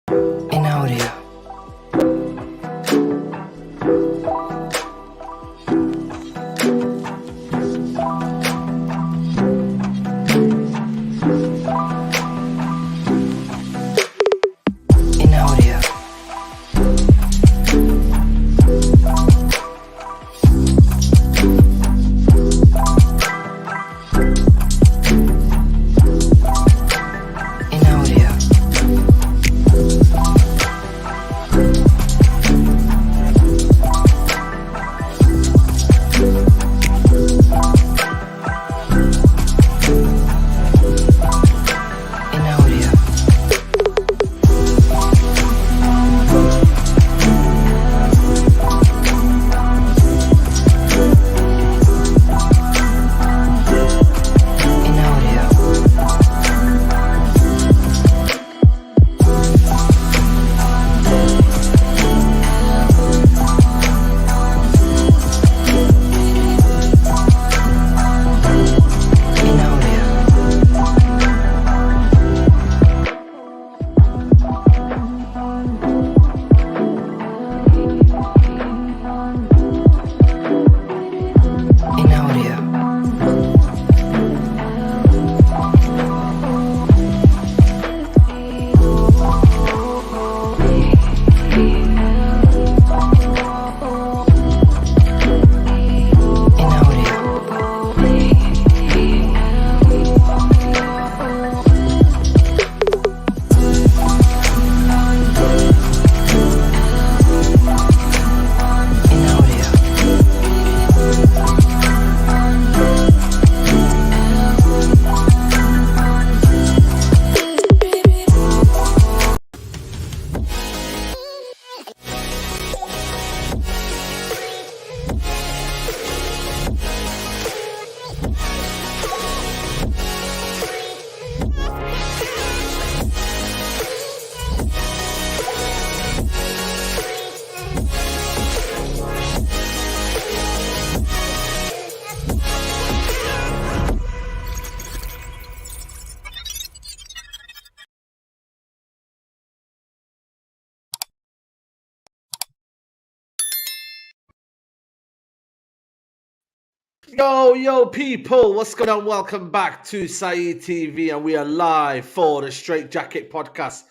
in audio. In audio. In audio. In audio. In audio. In audio. In audio. In audio. In audio. Yo, people, what's going on? Welcome back to Saeed TV, and we are live for the Straightjacket podcast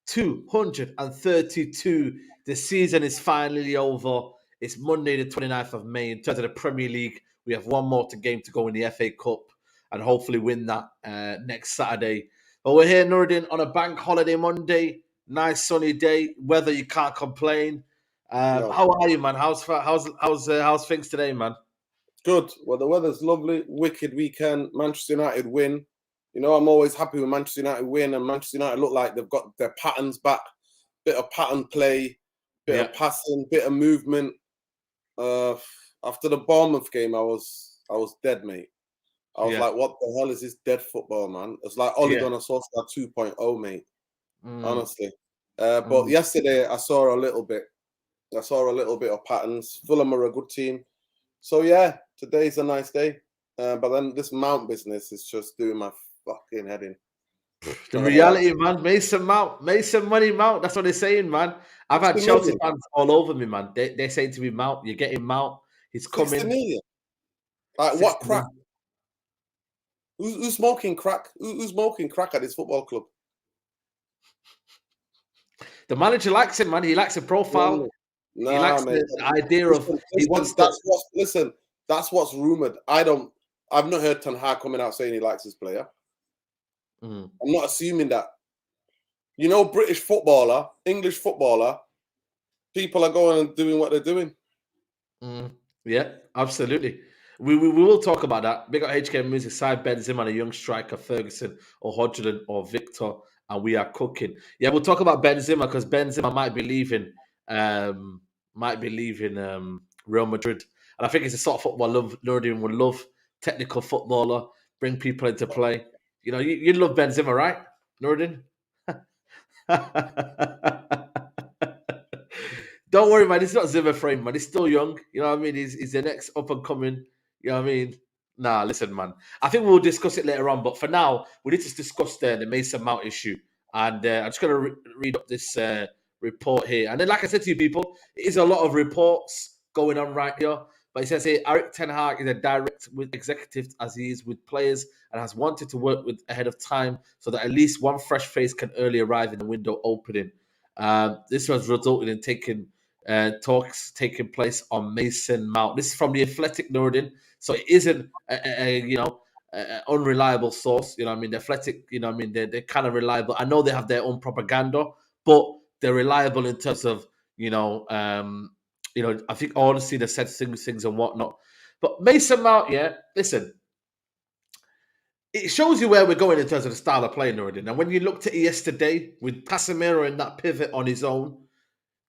232. The season is finally over. It's Monday, the 29th of May. In terms of the Premier League, we have one more game to go in the FA Cup and hopefully win that next Saturday. But we're here, Nuruddin, on a bank holiday Monday. Nice sunny day. Weather, you can't complain. No. How are you, man? How's things today, man? Good. Well, the weather's lovely. Wicked weekend. Manchester United win. You know, I'm always happy when Manchester United win, and Manchester United look like they've got their patterns back. Bit of pattern play, bit of passing, bit of movement. After the Bournemouth game, I was dead, mate. I was like, what the hell is this dead football, man? It's like Ole Gunnar Solskjaer 2.0, mate. Honestly. But yesterday, I saw a little bit of patterns. Fulham are a good team. So, yeah, today's a nice day. But then this Mount business is just doing my fucking head in. The reality, man. Mason Mount. Mason money Mount. That's what they're saying, man. I've had 60 Chelsea million. fans all over me, man. They're saying to me, Mount, you're getting Mount. He's 60 coming. million. Like, 60 what crack? Who's smoking crack? Who's smoking crack at this football club? The manager likes him, man. He likes the profile. Nah, he likes mate. the idea of he wants to. That's what's rumored. I've not heard Ten Hag coming out saying he likes his player. I'm not assuming that. You know, British footballer, English footballer, people are going and doing what they're doing. Yeah, absolutely. We will talk about that. Big up HK Music, side Benzema and a young striker, Ferguson or Hodgson or Victor, and we are cooking. Yeah, we'll talk about Benzema because Benzema might be leaving Real Madrid. And I think it's a sort of football Nuruddin would love. Technical footballer, bring people into play. You know, you love Benzema, right, Nuruddin? Don't worry, man. It's not Zimmer frame, man. He's still young. You know what I mean? He's the next up and coming. You know what I mean? Nah, listen, man. I think we'll discuss it later on. But for now, we need to discuss the Mason Mount issue And I'm just going to read up this report here. And then, like I said to you people, it is a lot of reports going on right here. But it says here, Eric Ten Hag is a direct with executives as he is with players and has wanted to work with ahead of time so that at least one fresh face can early arrive in the window opening. This was resulted in talks taking place on Mason Mount. This is from the Athletic Nordin, so it isn't a unreliable source. You know what I mean? The Athletic, you know what I mean? They're kind of reliable. I know they have their own propaganda, but they're reliable in terms of, I think honestly they said things and whatnot. But Mason Mount, yeah, listen, it shows you where we're going in terms of the style of play, Nordin. And when you looked at it yesterday with Casemiro in that pivot on his own,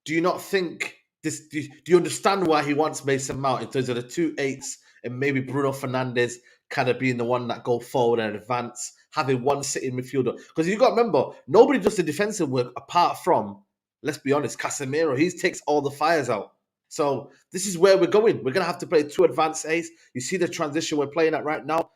do you not think this? Do you understand why he wants Mason Mount in terms of the 2 8s and maybe Bruno Fernandes kind of being the one that go forward and advance, having one sitting midfielder? Because you got to remember, nobody does the defensive work apart from, let's be honest, Casemiro. He takes all the fires out. So this is where we're going. We're going to have to play 2 advanced 8s. You see the transition we're playing at right now.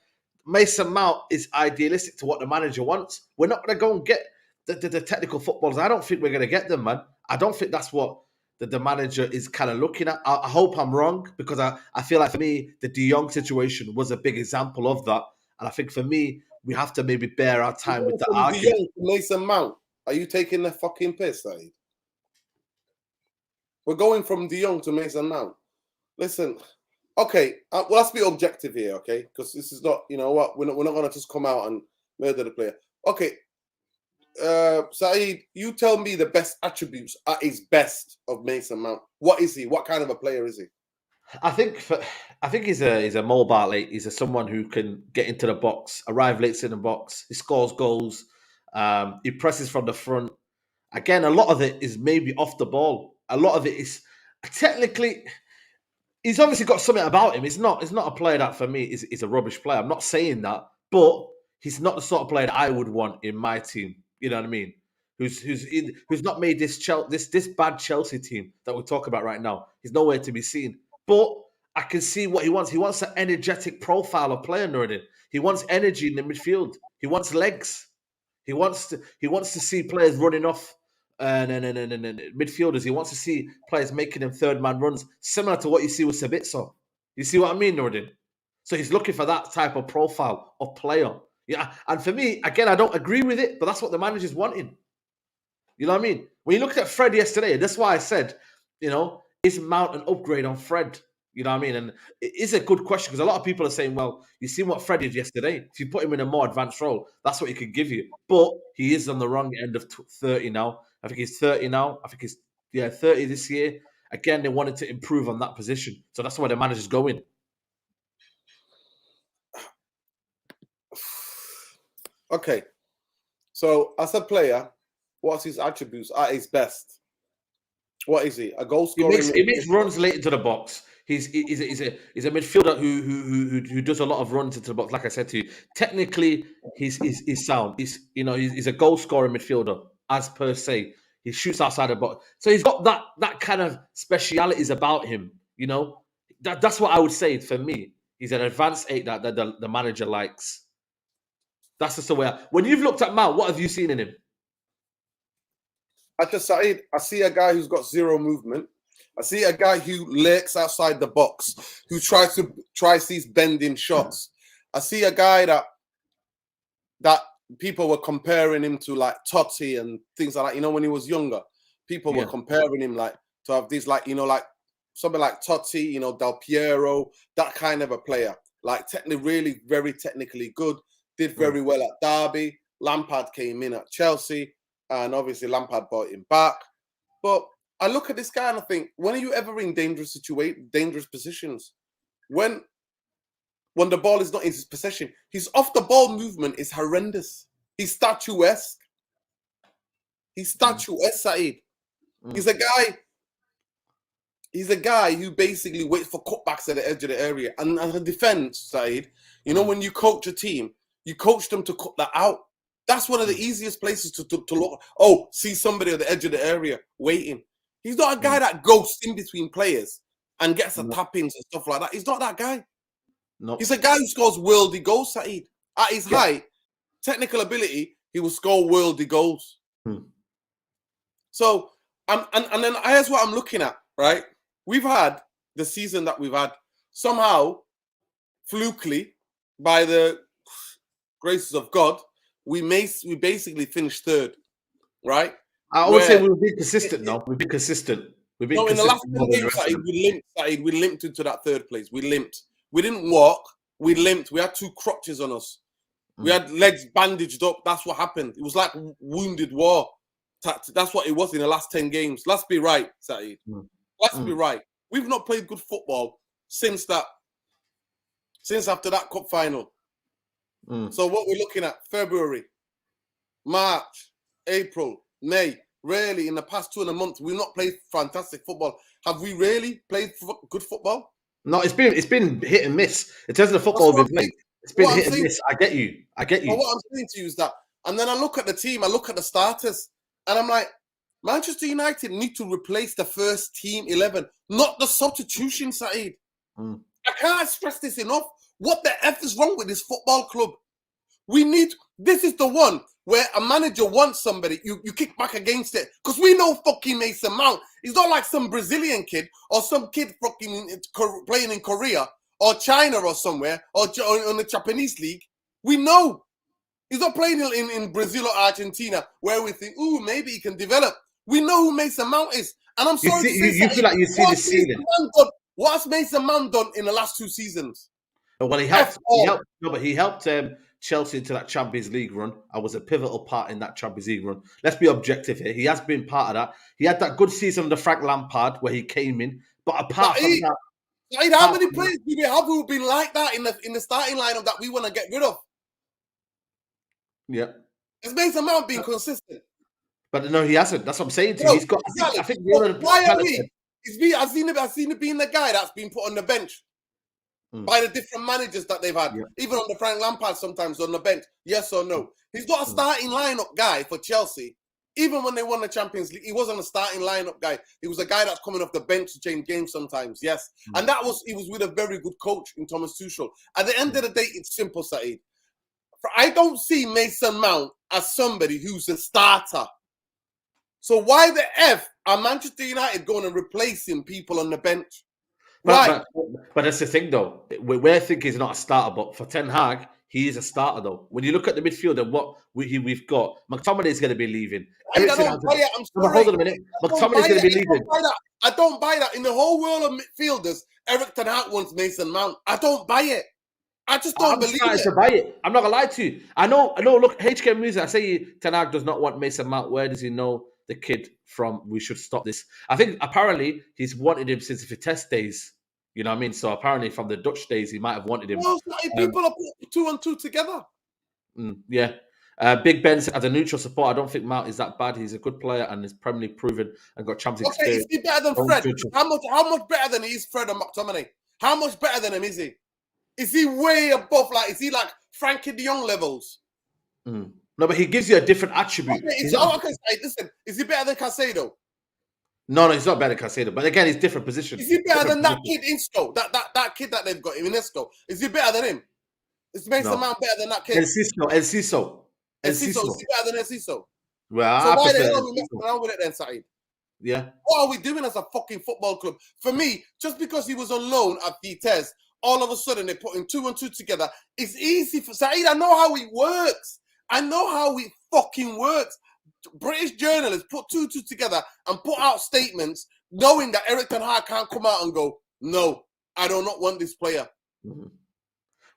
Mason Mount is idealistic to what the manager wants. We're not going to go and get the technical footballers. I don't think we're going to get them, man. I don't think that's what the manager is kind of looking at. I hope I'm wrong, because I feel like for me, the De Jong situation was a big example of that. And I think for me, we have to maybe bear our time with the argument. De Jong to Mason Mount. Are you taking the fucking piss, Saeed? We're going from De Jong to Mason Mount. Listen, okay, well, let's be objective here, okay? Because this is not, you know what, we're not going to just come out and murder the player. Okay, Saeed, you tell me the best attributes at his best of Mason Mount. What is he? What kind of a player is he? I think he's a mobile late. He's someone who can get into the box, arrive late in the box. He scores goals. He presses from the front. Again, a lot of it is maybe off the ball. A lot of it is technically. He's obviously got something about him. It's not a player that for me is a rubbish player. I'm not saying that, but he's not the sort of player that I would want in my team. You know what I mean? Who's not made this bad Chelsea team that we talk about right now. He's nowhere to be seen. But I can see what he wants. He wants an energetic profile of player, Nordin. He wants energy in the midfield. He wants legs. He wants to see players running off and midfielders. He wants to see players making them third man runs, similar to what you see with Sabitzer. You see what I mean, Nordin? So he's looking for that type of profile of player. Yeah, and for me, again, I don't agree with it, but that's what the manager's wanting. You know what I mean? When you looked at Fred yesterday, that's why I said, is Mount an upgrade on Fred? You know what I mean? And it is a good question, because a lot of people are saying, well, you see what Fred did yesterday. If you put him in a more advanced role, that's what he could give you. But he is on the wrong end of 30 now. I think he's 30 now. I think he's 30 this year. Again, they wanted to improve on that position. So that's why the manager's going. Okay. So as a player, what's his attributes at his best? What is he? A goal scorer? He makes runs late into the box. He's a midfielder who does a lot of runs into the box. Like I said to you, technically he's sound. He's a goal scoring midfielder as per se. He shoots outside the box, so he's got that kind of specialities about him. That's what I would say for me. He's an advanced 8 that the manager likes. That's just the way. When you've looked at Mount, what have you seen in him? I see a guy who's got zero movement. I see a guy who lurks outside the box, who tries these bending shots. I see a guy that people were comparing him to, like Totti and things like that. When he was younger, people were comparing him to have these like something like Totti, Del Piero, that kind of a player. Like really very technically good, did very well at Derby. Lampard came in at Chelsea. And obviously Lampard brought him back. But I look at this guy and I think, when are you ever in dangerous positions? When the ball is not in his possession. His off-the-ball movement is horrendous. He's statuesque. Saeed. He's a guy who basically waits for cutbacks at the edge of the area. And as a defense, Saeed, when you coach a team, you coach them to cut that out. That's one of the easiest places to look. Oh, see somebody at the edge of the area waiting. He's not a guy that goes in between players and gets the tap-ins and stuff like that. He's not that guy. No. He's a guy who scores worldly goals, Saeed. At his height, technical ability, he will score worldly goals. Hmm. So, and then here's what I'm looking at, right? We've had the season that we've had somehow, flukily, by the graces of God, we basically finished third, right? I would say we've been consistent now. We've been consistent. We've been No, in the last consistent 10 more than the games, rest of them. We limped into that third place. We limped. We didn't walk. We limped. We had 2 crutches on us. We had legs bandaged up. That's what happened. It was like wounded war. That's what it was in the last 10 games. Let's be right, Saeed. Let's be right. We've not played good football since after that cup final. So what we're looking at, February, March, April, May, really in the past 2 months, we've not played fantastic football. Have we really played good football? No, it's been hit and miss. In terms of the football we've played, it's been hit and miss. I get you. But what I'm saying to you is that, and then I look at the team, I look at the starters, and I'm like, Manchester United need to replace the first team 11, not the substitution, Saeed. I can't stress this enough. What the F is wrong with this football club? This is the one where a manager wants somebody, you kick back against it. Because we know fucking Mason Mount. He's not like some Brazilian kid or some kid fucking playing in Korea or China or somewhere or on the Japanese league. We know. He's not playing in Brazil or Argentina where we think, ooh, maybe he can develop. We know who Mason Mount is. And I'm sorry to say, you feel like you see the ceiling. What has Mason Mount done in the last 2 seasons? Well, he helped Chelsea into that Champions League run. I was a pivotal part in that Champions League run. Let's be objective here. He has been part of that. He had that good season under Frank Lampard where he came in. But apart from that, how many players do we have who've been like that in the starting lineup that we want to get rid of? Yeah, it's Mason Mount being consistent. But no, he hasn't. That's what I'm saying to you. He's got. Exactly. I think why are we? I've seen him being the guy that's been put on the bench by the different managers that they've had. Even on the Frank Lampard sometimes on the bench. Yes or no? He's got a starting lineup guy for Chelsea. Even when they won the Champions League, he wasn't a starting lineup guy. He was a guy that's coming off the bench to change games sometimes. Yes, and he was with a very good coach in Thomas Tuchel. At the end of the day, it's simple, Saeed. I don't see Mason Mount as somebody who's a starter. So why the F are Manchester United going and replacing people on the bench? Why? But that's the thing, though. We're thinking he's not a starter, but for Ten Hag, he is a starter, though. When you look at the midfield and what we've got, McTominay is going to be leaving. I'm sorry. Hold on a minute. McTominay is going to be leaving. I don't buy that. In the whole world of midfielders, Eric Ten Hag wants Mason Mount. I don't buy it. I just don't believe it. To buy it. I'm not going to lie to you. I know. Look, HK Music, I say Ten Hag does not want Mason Mount. Where does he know the kid from? We should stop this. I think apparently he's wanted him since the test days. You know what I mean? So apparently from the Dutch days, he might have wanted him. Well, people are putting 2 and 2 together. Yeah. Big Ben, as a neutral support, I don't think Mount is that bad. He's a good player and is Premier League proven and got Champions League experience. Is he better than Fred? How much better than he is Fred and McTominay? How much better than him is he? Is he way above? Is he like Frankie de Jong levels? No, but he gives you a different attribute. Listen, is he better than Caicedo? No, he's not better than Caicedo. But again, he's different position. Is he better than that kid Isco? That kid that they've got him in Isco. Is he better than him? Is Mason Mount better than that kid? Enciso. Is he better than Enciso? Well, so why the hell are we messing around with it then, Saeed? Yeah. What are we doing as a fucking football club? For me, just because he was on loan at Vitesse, all of a sudden they're putting 2 and 2 together. It's easy for Saeed. I know how it works. I know how it fucking works. British journalists put 2 and 2 together and put out statements knowing that Eric Ten Hag can't come out and go, no, I do not want this player. Mm-hmm.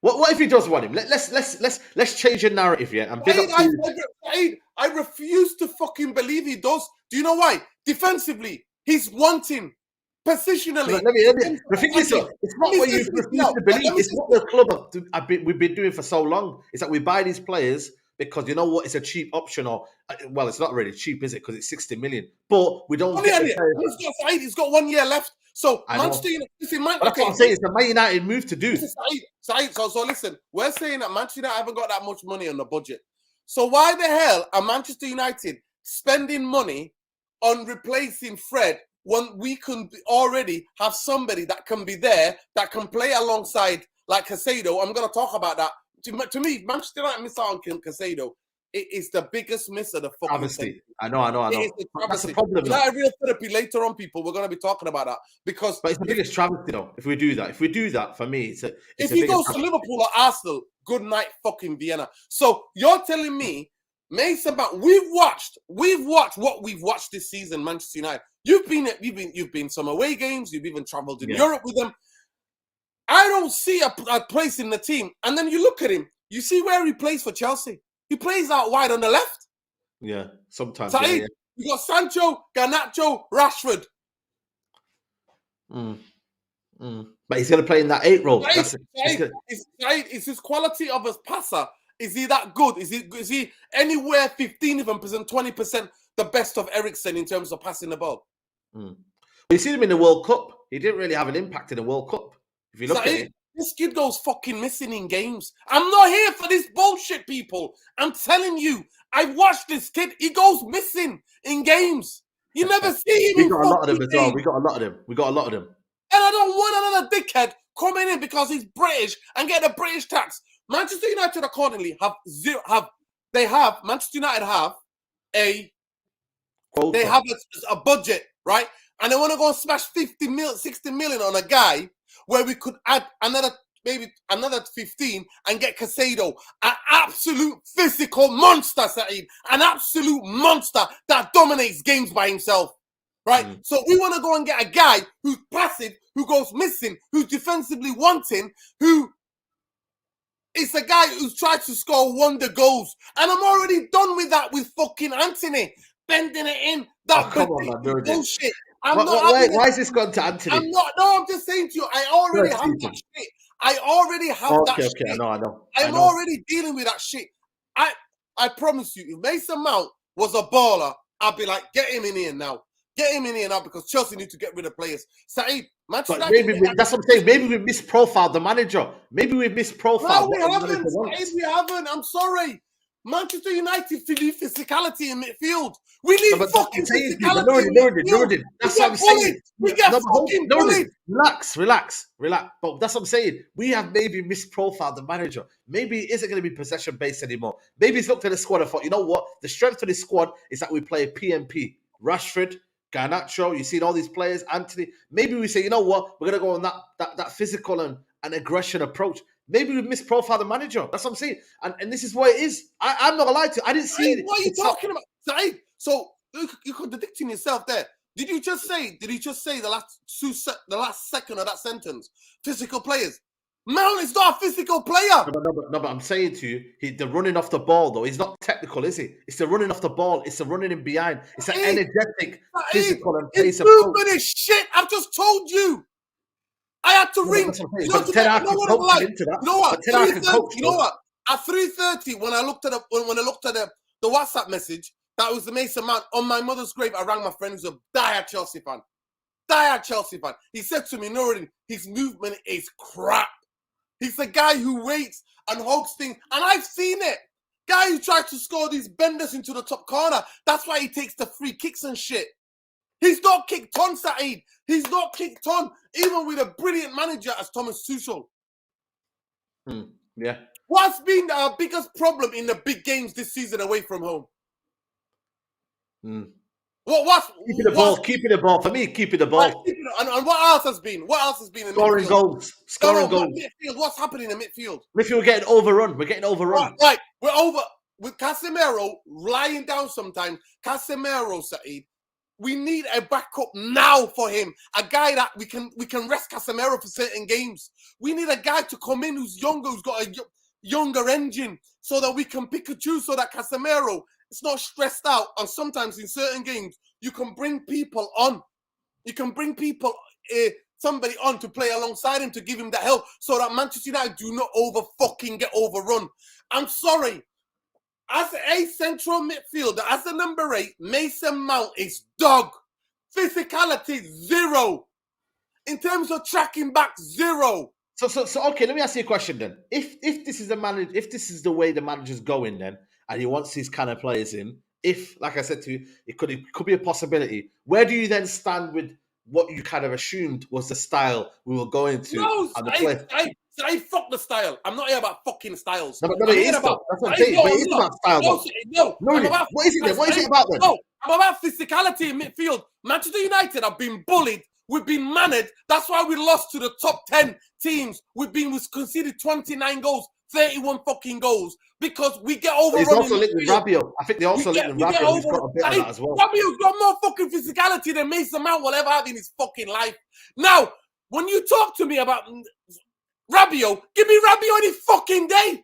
What if he does want him? Let's change the narrative, yeah. And I refuse to fucking believe he does. Do you know why? Defensively, he's wanting. Positionally, the thing is, it's not what you refuse to believe. It's what the club we've been doing for so long. It's that we buy these players because you know what? It's a cheap option, or well, it's not really cheap, is it? Because it's 60 million. But we don't. He's got 1 year left. So Manchester United. That's what I'm saying. It's a Man United move to do. Saeed, so listen, we're saying that Manchester United haven't got that much money on the budget. So why the hell are Manchester United spending money on replacing Fred when we can already have somebody that can be there, that can play alongside like Caicedo? I'm going to talk about that. To me, Manchester United miss out on Caicedo. It is the biggest miss of the fucking Travesty. century. I know. It is a But that's the travesty. problem. Without a real therapy later on, people, we're going to be talking about that because But it's the biggest travesty, though. If we do that, for me, it's if the he biggest goes to travesty. Liverpool or Arsenal, good night, fucking Vienna. So you're telling me, Mason Mount, we've watched what we've watched this season, Manchester United. You've been some away games. You've even travelled in Europe with them. I don't see a place in the team. And then you look at him. You see where he plays for Chelsea. He plays out wide on the left. Yeah, sometimes. Saeed, Yeah. you got Sancho, Garnacho, Rashford. But he's going to play in that 8 role. Saeed, is his quality of a passer? Is he that good? Is he anywhere 15%, 20% the best of Eriksen in terms of passing the ball? You see him in the World Cup. He didn't really have an impact in the World Cup. If you look at it. This kid goes fucking missing in games. I'm not here for this bullshit, people. I'm telling you, I've watched this kid. He goes missing in games. You never see him. We got a lot of them as well. We got a lot of them. And I don't want another dickhead coming in because he's British and get a British tax. Manchester United accordingly Manchester United have a Quota. They have a budget, right? And they want to go and smash 60 million on a guy where we could add another 15 and get Casado, an absolute physical monster, Saeed, an absolute monster that dominates games by himself, right? So we want to go and get a guy who's passive, who goes missing, who's defensively wanting, who is a guy who's tried to score wonder goals. And I'm already done with that with fucking Anthony, bending it in. That come on, man, bullshit. Why is this gone to Anthony? I'm just saying to you, I already have that shit. I already have that shit. Okay, I know. I'm already dealing with that shit. I promise you, if Mason Mount was a baller, I'd be like, get him in here now. Get him in here now because Chelsea need to get rid of players. Saeed, Manchester United. That's what I'm saying. Maybe we misprofiled the manager. Maybe we misprofiled. No, we haven't. Saeed, we haven't. I'm sorry. Manchester United need physicality in midfield. We need fucking physicality in midfield. That's what I'm saying. We get fucking bullied. Relax. But that's what I'm saying. We have maybe misprofiled the manager. Maybe it isn't going to be possession-based anymore. Maybe he's looked at the squad and thought, you know what? The strength of this squad is that we play PMP. Rashford, Garnacho, you see all these players, Anthony. Maybe we say, you know what? We're going to go on that physical and aggression approach. Maybe we've misprofiled the manager. That's what I'm saying. And this is what it is. I'm not going to lie to you. I didn't see it. What are you talking about? Saeed, so you're contradicting yourself there. Did he just say the last second of that sentence? Physical players. Mount is not a physical player. No, but I'm saying to you, the running off the ball, though, he's not technical, is he? It's the running off the ball. It's the running in behind. It's an energetic, physical, and pace approach. His movement is shit. I've just told you. I had to ring. You know what? At 3:30, when I looked at the WhatsApp message, that was the Mason Mount on my mother's grave. I rang my friend who's a diehard Chelsea fan. He said to me, Nuruddin, his movement is crap. He's the guy who waits and hugs things, and I've seen it. Guy who tried to score these benders into the top corner. That's why he takes the free kicks and shit. He's not kicked on, Saeed. He's not kicked on, even with a brilliant manager as Thomas Tuchel. Yeah. What's been our biggest problem in the big games this season away from home? Keeping the ball. For me, keeping the ball. Right, and what else has been? In Scoring midfield? goals. Midfield. What's happening in midfield? Midfield, we're getting overrun. Right. We're over. With Casemiro lying down sometimes. Casemiro, Saeed. We need a backup now for him. A guy that we can rest Casemiro for certain games. We need a guy to come in who's younger, who's got a younger engine, so that we can pick and choose, so that Casemiro is not stressed out. And sometimes in certain games, you can bring people on. You can bring somebody on to play alongside him to give him the help, so that Manchester United do not get overrun. I'm sorry. As a central midfielder, as a number 8, Mason Mount is dog. Physicality, 0. In terms of tracking back, 0. So okay, let me ask you a question then. If this is the way the manager's going then, and he wants these kind of players in, like I said to you, it could be a possibility. Where do you then stand with what you kind of assumed was the style we were going to? No, Saeed, fuck the style. I'm not here about fucking styles. No, I'm it here is about. though. That's what I'm Saeed, saying. no, But it I'm is not. about style No, though. Saeed, no. No, I'm about. what is it then? What is it Saeed, about then? No, I'm about physicality in midfield. Manchester United have been bullied. We've been managed. That's why we lost to the top 10 teams. We've conceded 29 goals, 31 fucking goals because we get overrun. It's also in linked with midfield. Rabiot. I think they also linked with Rabiot, who's got a bit of that as well. Rabiot's got more fucking physicality than Mason Mount will ever have in his fucking life. Now, when you talk to me about Rabiot, give me Rabiot any fucking day.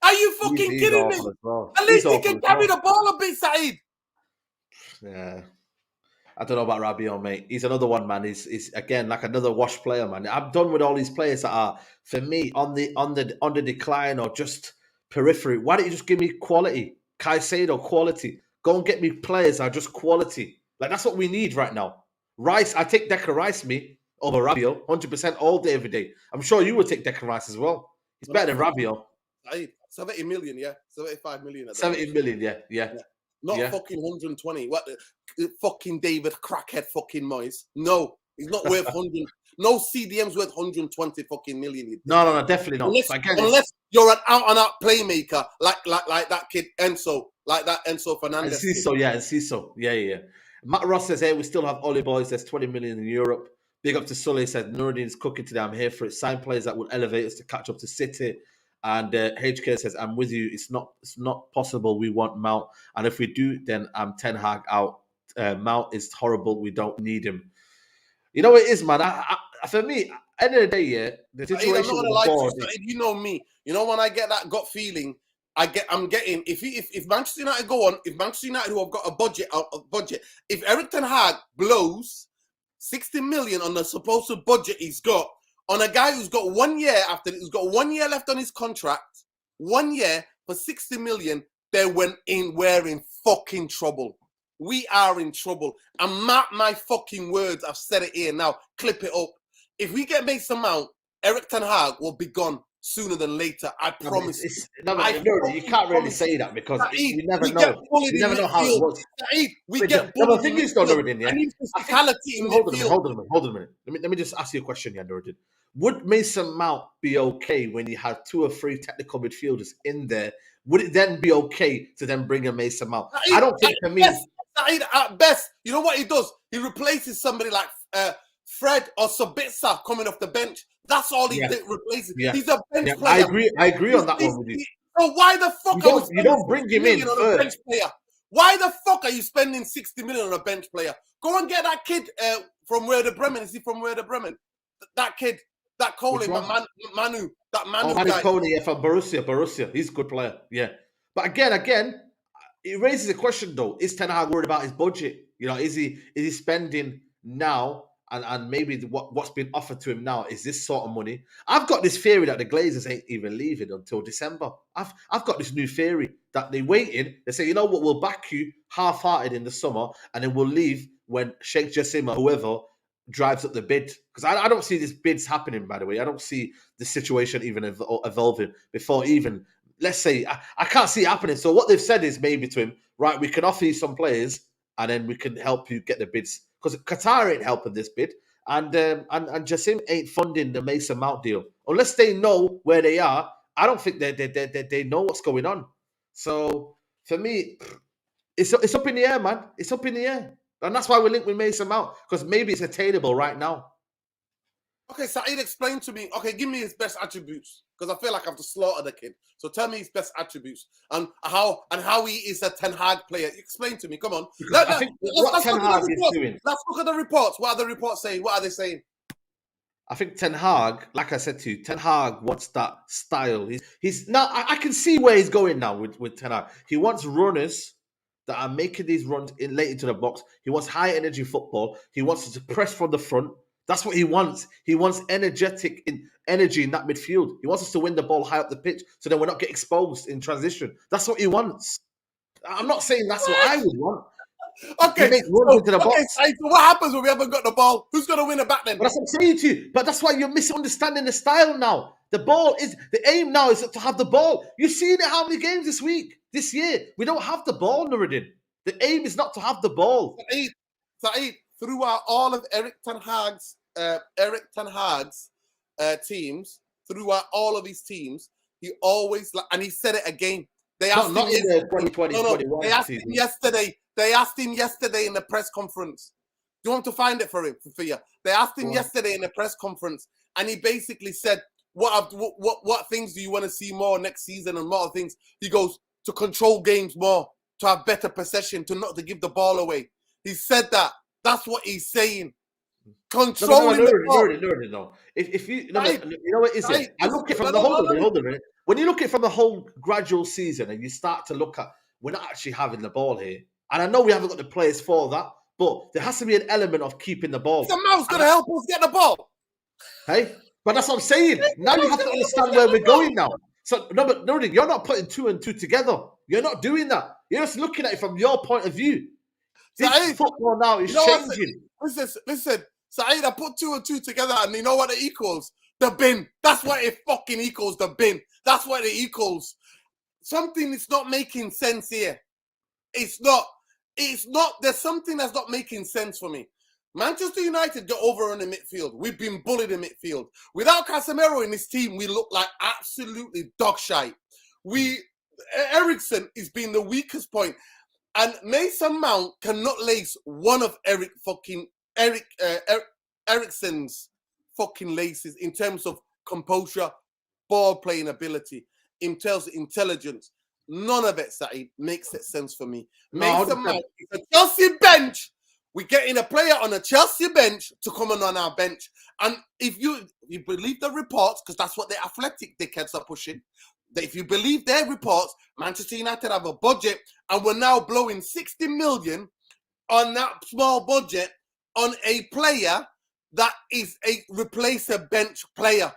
Are you fucking He's kidding me? awful as well. At least he can carry the ball a bit, Saeed. Yeah. I don't know about Rabiot, mate. He's another one, man. He's again like another wash player, man. I'm done with all these players that are, for me, on the decline or just periphery. Why don't you just give me quality? Caicedo, quality. Go and get me players that are just quality. Like that's what we need right now. Rice, I take Declan Rice me over Rabiot 100% all day, every day. I'm sure you would take Declan Rice as well. He's better than Rabiot. 70 million, yeah. 75 million. 70 million, yeah. Not fucking 120. What the fucking David crackhead fucking Moyes? No, he's not worth 100. No CDM's worth 120 fucking million. No, definitely not. Unless you're an out-and-out playmaker like that kid Enzo, like that Enzo Fernandez. And Ciso, yeah. Matt Ross says, hey, we still have Ollie Boys. There's 20 million in Europe. Big up to Sully. Said, Nuruddin's cooking today. I'm here for it. Sign players that would elevate us to catch up to City. And HK says, I'm with you. It's not possible. We want Mount. And if we do, then I'm Ten Hag out. Mount is horrible. We don't need him. You know what it is, man? For me, end of the day, yeah, the situation with the board is... You know me. You know when I get that gut feeling, I'm getting if Manchester United go on, if Manchester United who have got a budget, if Eric Ten Hag blows 60 million on the supposed budget he's got on a guy who's got 1 year who's got 1 year left on his contract, 1 year for 60 million, we're in fucking trouble. We are in trouble. And mark my fucking words, I've said it here now. Clip it up. If we get Mason Mount, Eric Ten Hag will be gone sooner than later. I promise. You can't really say that because you never know. You never know how it works. The thing is, though, Nuruddin, Hold on a minute. Let me just ask you a question, yeah, Nuruddin. Would Mason Mount be okay when you have 2 or 3 technical midfielders in there? Would it then be okay to then bring a Mason Mount? I don't think for me. At best, you know what he does? He replaces somebody like Fred or Sabitzer coming off the bench. That's all he replaces. Yeah. He's a bench player. I agree on that one with you. So why the fuck you don't bring him in on a bench player? Why the fuck are you spending 60 million on a bench player? Go and get that kid from Werder Bremen. Is he from Werder Bremen? That kid, that Kone, Manu guy. Kone, yeah, from Borussia. He's a good player, yeah. But again, it raises a question though. Is Ten Hag worried about his budget? You know, is he spending now and maybe what's been offered to him now is this sort of money? I've got this theory that the Glazers ain't even leaving until December. I've got this new theory that they waiting. They say, you know what, we'll back you half-hearted in the summer and then we'll leave when Sheikh Jassim or whoever drives up the bid. Because I don't see these bids happening, by the way. I don't see the situation even evolving before even, let's say, I can't see it happening. So what they've said is maybe to him, right, we can offer you some players and then we can help you get the bids. Because Qatar ain't helping this bid. And Jassim ain't funding the Mason Mount deal. Unless they know where they are, I don't think they know what's going on. So for me, it's up in the air, man. It's up in the air. And that's why we're linked with Mason Mount. Because maybe it's attainable right now. Okay, Saeed, explain to me. Okay, give me his best attributes. Because I feel like I've just slaughtered the kid. So tell me his best attributes and how he is a Ten Hag player. Explain to me. Come on. Let's look at the reports. What are the reports saying? What are they saying? I think Ten Hag, like I said to you, Ten Hag wants that style. He's now. I can see where he's going now with Ten Hag. He wants runners that are making these runs late into the box. He wants high energy football. He wants to press from the front. That's what he wants. He wants energy in that midfield. He wants us to win the ball high up the pitch so then we're not get exposed in transition. That's what he wants. I'm not saying that's what I would want. Okay, so what happens when we haven't got the ball? Who's going to win it back then? But that's what I'm saying to you. But that's why you're misunderstanding the style now. The aim now is to have the ball. You've seen it how many games this year? We don't have the ball, Nuruddin. The aim is not to have the ball. Saeed, throughout all of Eric Ten Hag's teams, throughout all of his teams, he always and he said it again. They asked Not him in the 2020, no, 21 they asked him season. yesterday. They asked him yesterday in the press conference. Do you want to find it for him for you? They asked him yesterday in the press conference, and he basically said, "What things do you want to see more next season?" And more things. He goes to control games more, to have better possession, to not to give the ball away. He said that. That's what he's saying. Controlling the ball. No. If you know what is it? I look at it from the hold on a minute. When you look at it from the whole gradual season, and you start to look at, we're not actually having the ball here, and I know we haven't got the players for that, but there has to be an element of keeping the ball. The mouse gonna help us get the ball. Hey, but that's what I'm saying. Now you have to understand where we're going now. So no, but no, you're not putting two and two together. You're not doing that. You're just looking at it from your point of view. This Saeed, football now is changing. Listen, Saeed, I put 2 and 2 together, and you know what it equals? The bin. That's what it fucking equals, the bin. That's what it equals. Something is not making sense here. It's not. There's something that's not making sense for me. Manchester United got overrun in midfield. We've been bullied in midfield. Without Casemiro in this team, we look like absolutely dog shite. Eriksen has been the weakest point. And Mason Mount cannot lace one of Eriksen's fucking laces in terms of composure, ball playing ability, in terms of intelligence. None of it, Saeed, makes it sense for me. Mason Mount is a Chelsea bench. We're getting a player on a Chelsea bench to come on our bench. And if you believe the reports, because that's what the athletic dickheads are pushing, that if you believe their reports, Manchester United have a budget, and we're now blowing 60 million on that small budget on a player that is a replace a bench player.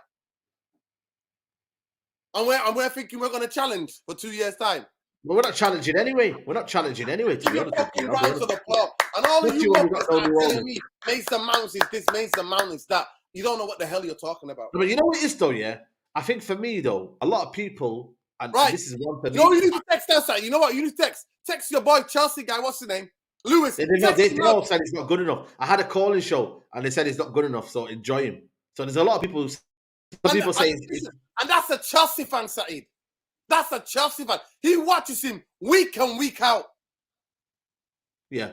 And we're thinking we're going to challenge for 2 years' time. Well, we're not challenging anyway. To be honest with you. Right to the floor. And all of you are telling me Mason Mount is this, Mason Mount is that. You don't know what the hell you're talking about. But you know what it is, though, yeah? I think for me, though, a lot of people, and this is one for me. You need to text us. You know what? You need to text. Text your boy, Chelsea guy. What's his name? Lewis. They all said he's not good enough. I had a calling show, and they said he's not good enough, so enjoy him. So there's a lot of people saying... And that's a Chelsea fan, Saeed. That's a Chelsea fan. He watches him week in, week out. Yeah.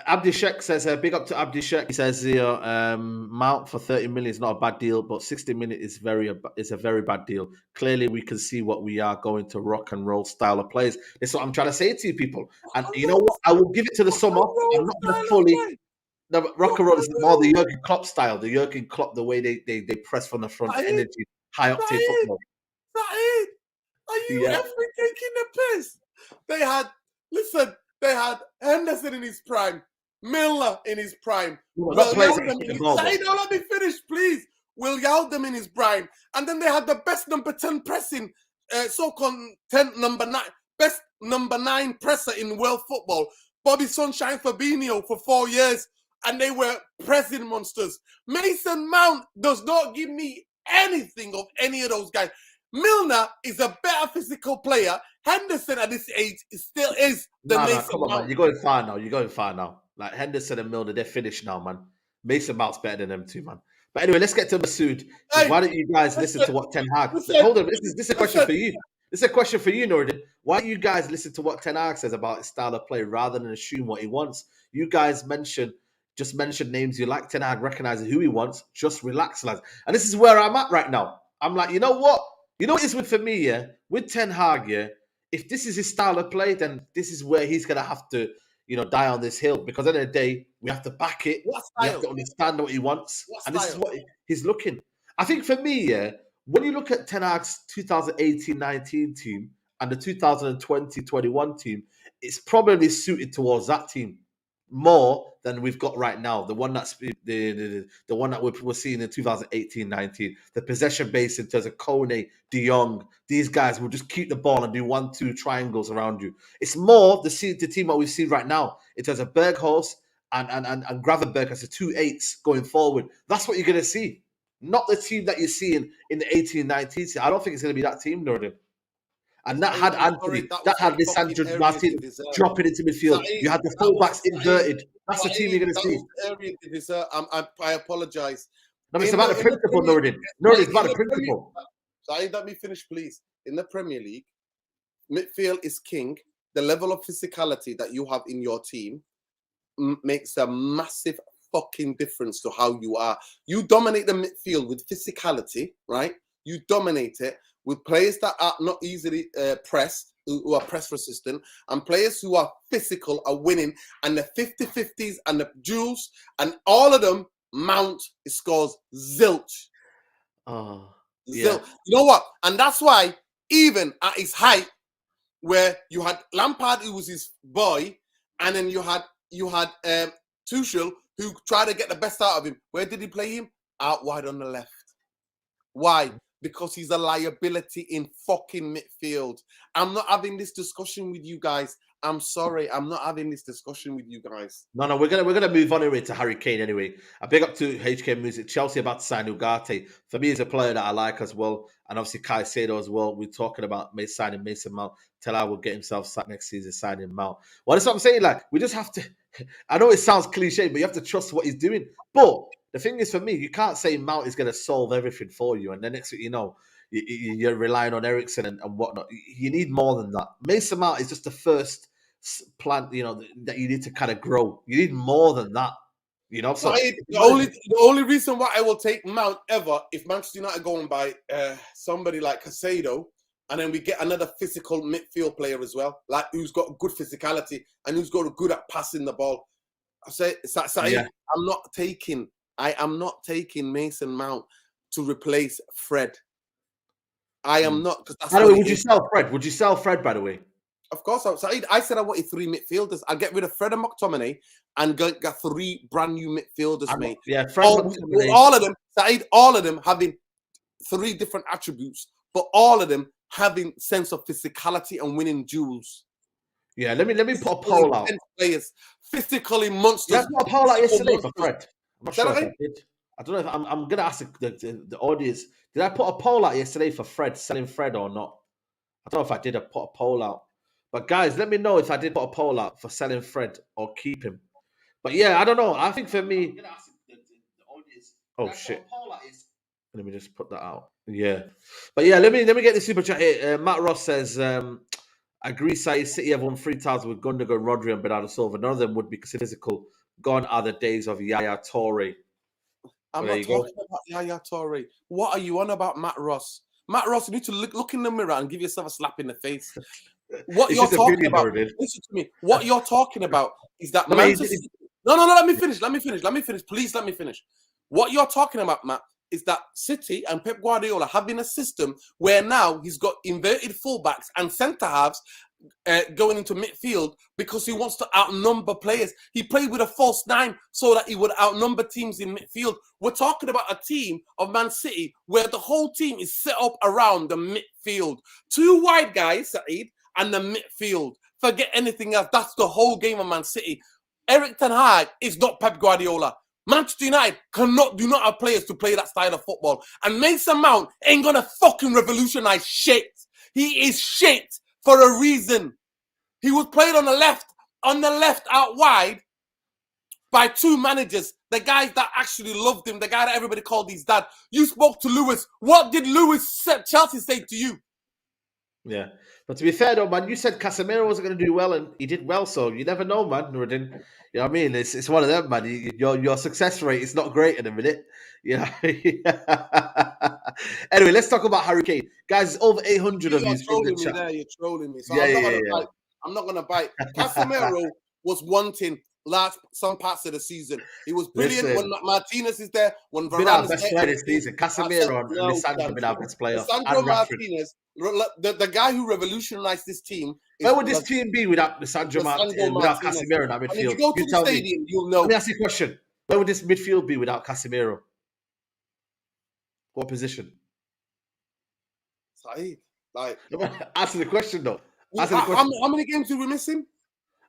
Abdishek says, big up to Abdishek. He says, Mount for 30 million is not a bad deal, but 60 million is a very bad deal. Clearly, we can see what we are going to rock and roll style of players. That's what I'm trying to say to you people. And you know what? I will give it to the summer. I'm not going to fully... No, but rock and roll is more the Jurgen Klopp style. The Jurgen Klopp, the way they press from the front, energy, high octane football. Saeed, are you ever taking the piss? They had Henderson in his prime, Milner in his prime. Saeed, now let me finish, please. Will Yaldam in his prime. And then they had the best number 10 pressing, so-called best number 9 presser in world football. Bobby Sunshine Fabinho for 4 years. And they were pressing monsters. Mason Mount does not give me anything of any of those guys. Milner is a better physical player. Henderson at this age still is the Mason come on, Mount. Man. You're going far now. Like Henderson and Milner, they're finished now, man. Mason Mount's better than them too, man. But anyway, let's get to Masood. Hey, why don't you guys listen to what Ten Hag... Hold on, this is a question for you. This is a question for you, Nordin. Why don't you guys listen to what Ten Hag says about his style of play rather than assume what he wants? You guys just mention names you like. Ten Hag recognizing who he wants. Just relax, lads. And this is where I'm at right now. I'm like, you know what? You know what it is for me, yeah? With Ten Hag, yeah? If this is his style of play, then this is where he's going to have to, die on this hill. Because at the end of the day, we have to back it. We have to understand what he wants. This is what he's looking. I think for me, yeah, when you look at Ten Hag's 2018-19 team and the 2020-21 team, it's probably suited towards that team more than we've got right now. The one that's the one that we're seeing in 2018-19, the possession base in terms of Kane, De Jong, these guys will just keep the ball and do 1-2 triangles around you. It's more the team that we see right now in terms of Berghuis and Gravenberch as the 2 8s going forward. That's what you're going to see, not the team that you're seeing in the 18-19. I don't think it's going to be that team, Nordin. And that had Anthony, that had Lisandro Martin dropping into midfield. You had the fullbacks inverted. That's the team you're going to see. I apologize. No, it's In about the- the in the principle, Premier- Nuruddin. Nuruddin, it's about in the the Premier- principle. Saeed, let me finish, please. In the Premier League, midfield is king. The level of physicality that you have in your team makes a massive fucking difference to how you are. You dominate the midfield with physicality, right? You dominate it with players that are not easily pressed, who are press resistant, and players who are physical are winning. And the 50-50s and the duels and all of them, Mount scores zilch. Oh, You know what? And that's why, even at his height, where you had Lampard, who was his boy, and then you had Tuchel, who tried to get the best out of him. Where did he play him? Out wide on the left. Why? Because he's a liability in fucking midfield. I'm not having this discussion with you guys. I'm sorry, I'm not having this discussion with you guys. No, we're gonna move on anyway to Harry Kane anyway. A big up to HK Music. Chelsea about to sign Ugarte. For me, he's a player that I like as well, and obviously Caicedo as well. We're talking about signing Mason Mount. Tell will get himself sacked next season signing Mount. Well, that's what I'm saying. Like, we just have to. I know it sounds cliche, but you have to trust what he's doing. But the thing is, for me, you can't say Mount is going to solve everything for you, and then next thing you know, you're relying on Eriksen and whatnot. You need more than that. Mason Mount is just the first plant, you know, that you need to kind of grow. You need more than that, you know. So the only reason why I will take Mount ever if Manchester United go and buy somebody like Caicedo, and then we get another physical midfield player as well, like who's got good physicality and who's got good at passing the ball. I say, Yeah. I am not taking Mason Mount to replace Fred. I am not, because that's by the way, would you sell Fred? Would you sell Fred, by the way? Of course, I said I wanted 3 midfielders. I'll get rid of Fred and McTominay and get 3 brand new midfielders, mate. Yeah, Fred McTominay. All of them, Saeed, all of them having 3 different attributes, but all of them having sense of physicality and winning duels. Yeah, let me put a poll out. Players, physically monsters. I put a poll out yesterday for Fred. I'm not Is that sure if right? I did. I don't know if I'm gonna ask the audience. Did I put a poll out yesterday for Fred, selling Fred or not? I don't know if I did. I put a poll out. But guys, let me know if I did put a poll out for selling Fred or keep him. But yeah, I don't know. I think for me, oh shit. Let me just put that out. Yeah, but yeah, let me get the super chat here. Matt Ross says, "Agree, Saeed. City have won 3 titles with Gundogan, Rodri, and Bernardo Silva. None of them would be considered physical. Gone are the days of Yaya Toure." I'm Well, not talking about Yaya Toure. What are you on about, Matt Ross? Matt Ross, you need to look in the mirror and give yourself a slap in the face. What It's you're just talking about, Nuruddin. listen to me. What you're talking about is that No, Manchester City. No, let me finish. Please let me finish. What you're talking about, Matt, is that City and Pep Guardiola have been a system where now he's got inverted fullbacks and centre halves going into midfield because he wants to outnumber players. He played with a false 9 so that he would outnumber teams in midfield. We're talking about a team of Man City where the whole team is set up around the midfield. 2 wide guys, Saeed, and the midfield. Forget anything else. That's the whole game of Man City. Erik ten Hag is not Pep Guardiola. Manchester United do not have players to play that style of football. And Mason Mount ain't gonna fucking revolutionize shit. He is shit for a reason. He was played on the left out wide by 2 managers. The guys that actually loved him, the guy that everybody called his dad. You spoke to Lewis. What did Chelsea say to you? Yeah, but to be fair though, man, you said Casemiro wasn't going to do well, and he did well. So you never know, man. Nuruddin. You know what I mean? It's one of them, man. Your success rate is not great in a minute. You know. Anyway, let's talk about Harry Kane, guys. It's over 800 of you in the chat. You're trolling me. So Yeah, I'm not gonna bite. Casemiro was wanting some parts of the season. He was brilliant when Martinez is there. When Been our Varane best is player there. this season. Casemiro and Lisandro been our best player. Lisandro And Rashford. Martinez, the guy who revolutionized this team. Where would this team be without Lisandro Martinez, without Casemiro in that midfield? And if you go to the stadium, you'll know. Let me ask you a question. Where would this midfield be without Casemiro? What position? Saeed, like, answer the question though. How many games did we miss him?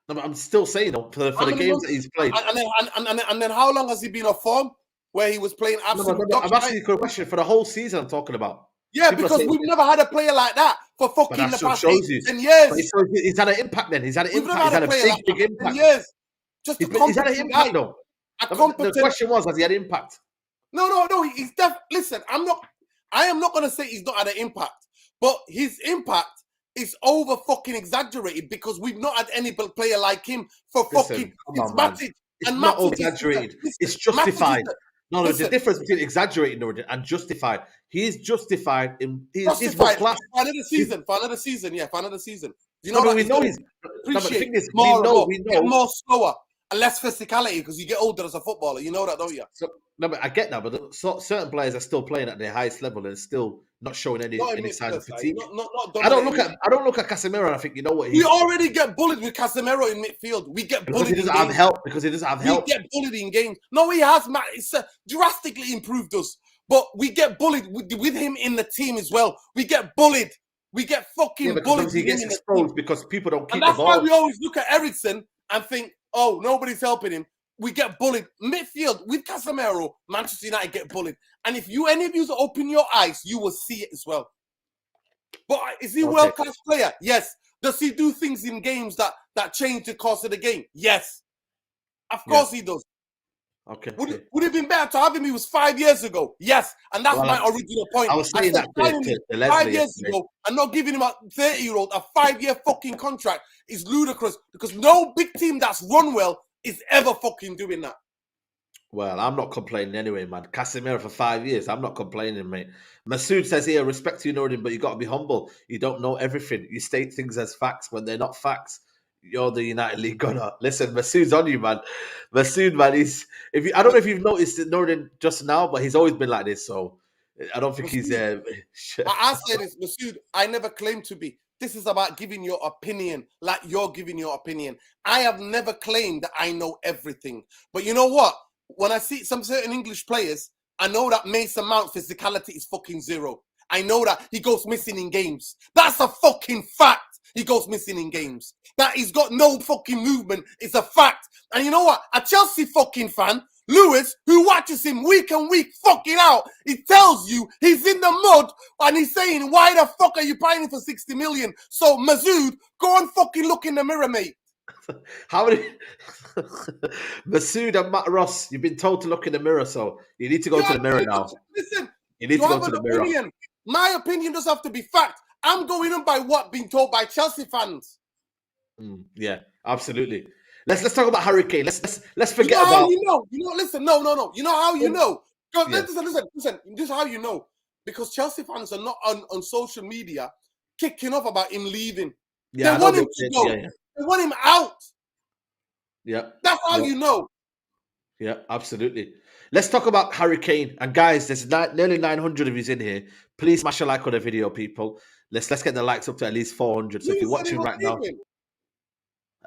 No, but I'm still saying though, for the games that he's played. And then how long has he been off form where he was playing absolute? No, I'm asking you a question for the whole season. I'm talking about. Yeah, because we've never had a player like that for fucking the past 10 years. He's had an impact then. He's had an impact. He's had a big impact. Years. Just he's had an impact though. The question was, has he had impact? No. He's listen. I am not gonna say he's not had an impact, but his impact is over fucking exaggerated because we've not had any player like him for fucking. Come It's on, man. Matic It's and not Matic exaggerated. Listen, It's Matic justified. No, there's a listen. difference between exaggerating and justified. He is justified in he's Justified class. for another season. For another season. Yeah, for another season. You No, know but that we he's know gonna he's. No, but the appreciate thing is, more and more. we Get know. more slower and less physicality because you get older as a footballer. You know that, don't you? So, no, but I get that, but certain players are still playing at their highest level and still not showing Not any in signs of midfield, fatigue. not I don't dominating. look at Casemiro and I think, you know what, We already get bullied with Casemiro in midfield. We get because he bullied in doesn't have games. help. Because he doesn't have help. We get bullied in games. No, he has, Matt. It's drastically improved us. But we get bullied with him in the team as well. We get bullied. We get fucking Because bullied obviously he with him gets in the team. exposed because people don't keep And the that's why ball. we always look at Eriksen and think, oh, nobody's helping him. We get bullied. Midfield with Casemiro, Manchester United get bullied. And if any of you open your eyes, you will see it as well. But is he a world-class player? Yes. Does he do things in games that change the course of the game? Yes. Of course he does. Okay. Would it have been better to have him? He was 5 years ago. Yes, and that's my original point. I was saying that to Leslie 5 years ago and not giving him a 30-year-old a 5-year fucking contract is ludicrous because no big team that's run well is ever fucking doing that. Well, I'm not complaining anyway, man. Casemiro for 5 years. I'm not complaining, mate. Masood says here, respect to you, Nordin, but you got to be humble. You don't know everything. You state things as facts when they're not facts. You're the United League gunner. Listen, Masood's on you, man. Masood, man, I don't know if you've noticed it, Nordin, just now, but he's always been like this. So I don't think he's. I say this, Masood. I never claimed to be. This is about giving your opinion, like you're giving your opinion. I have never claimed that I know everything. But you know what? When I see some certain English players, I know that Mason Mount physicality is fucking zero. I know that he goes missing in games. That's a fucking fact. He goes missing in games. That he's got no fucking movement is a fact. And you know what? A Chelsea fucking fan, Lewis, who watches him week and week fucking out, he tells you he's in the mud and he's saying, why the fuck are you buying him for 60 million? So, Masood, go and fucking look in the mirror, mate. How many? Masood and Matt Ross, you've been told to look in the mirror, so you need to go to the mirror now. Listen, you need to go to the mirror. Opinion. My opinion does have to be fact. I'm going on by what being told by Chelsea fans. Yeah, absolutely. Let's talk about Harry Kane. Let's forget you know about. How you know? Listen, no. You know how you know? Listen. This is how you know. Because Chelsea fans are not on social media kicking off about him leaving. Yeah, they want him to go. Yeah. They want him out. Yeah. That's how you know. Yeah, absolutely. Let's talk about Harry Kane. And guys, there's nearly 900 of you in here. Please smash a like on the video, people. Let's get the likes up to at least 400. So if you're watching right now,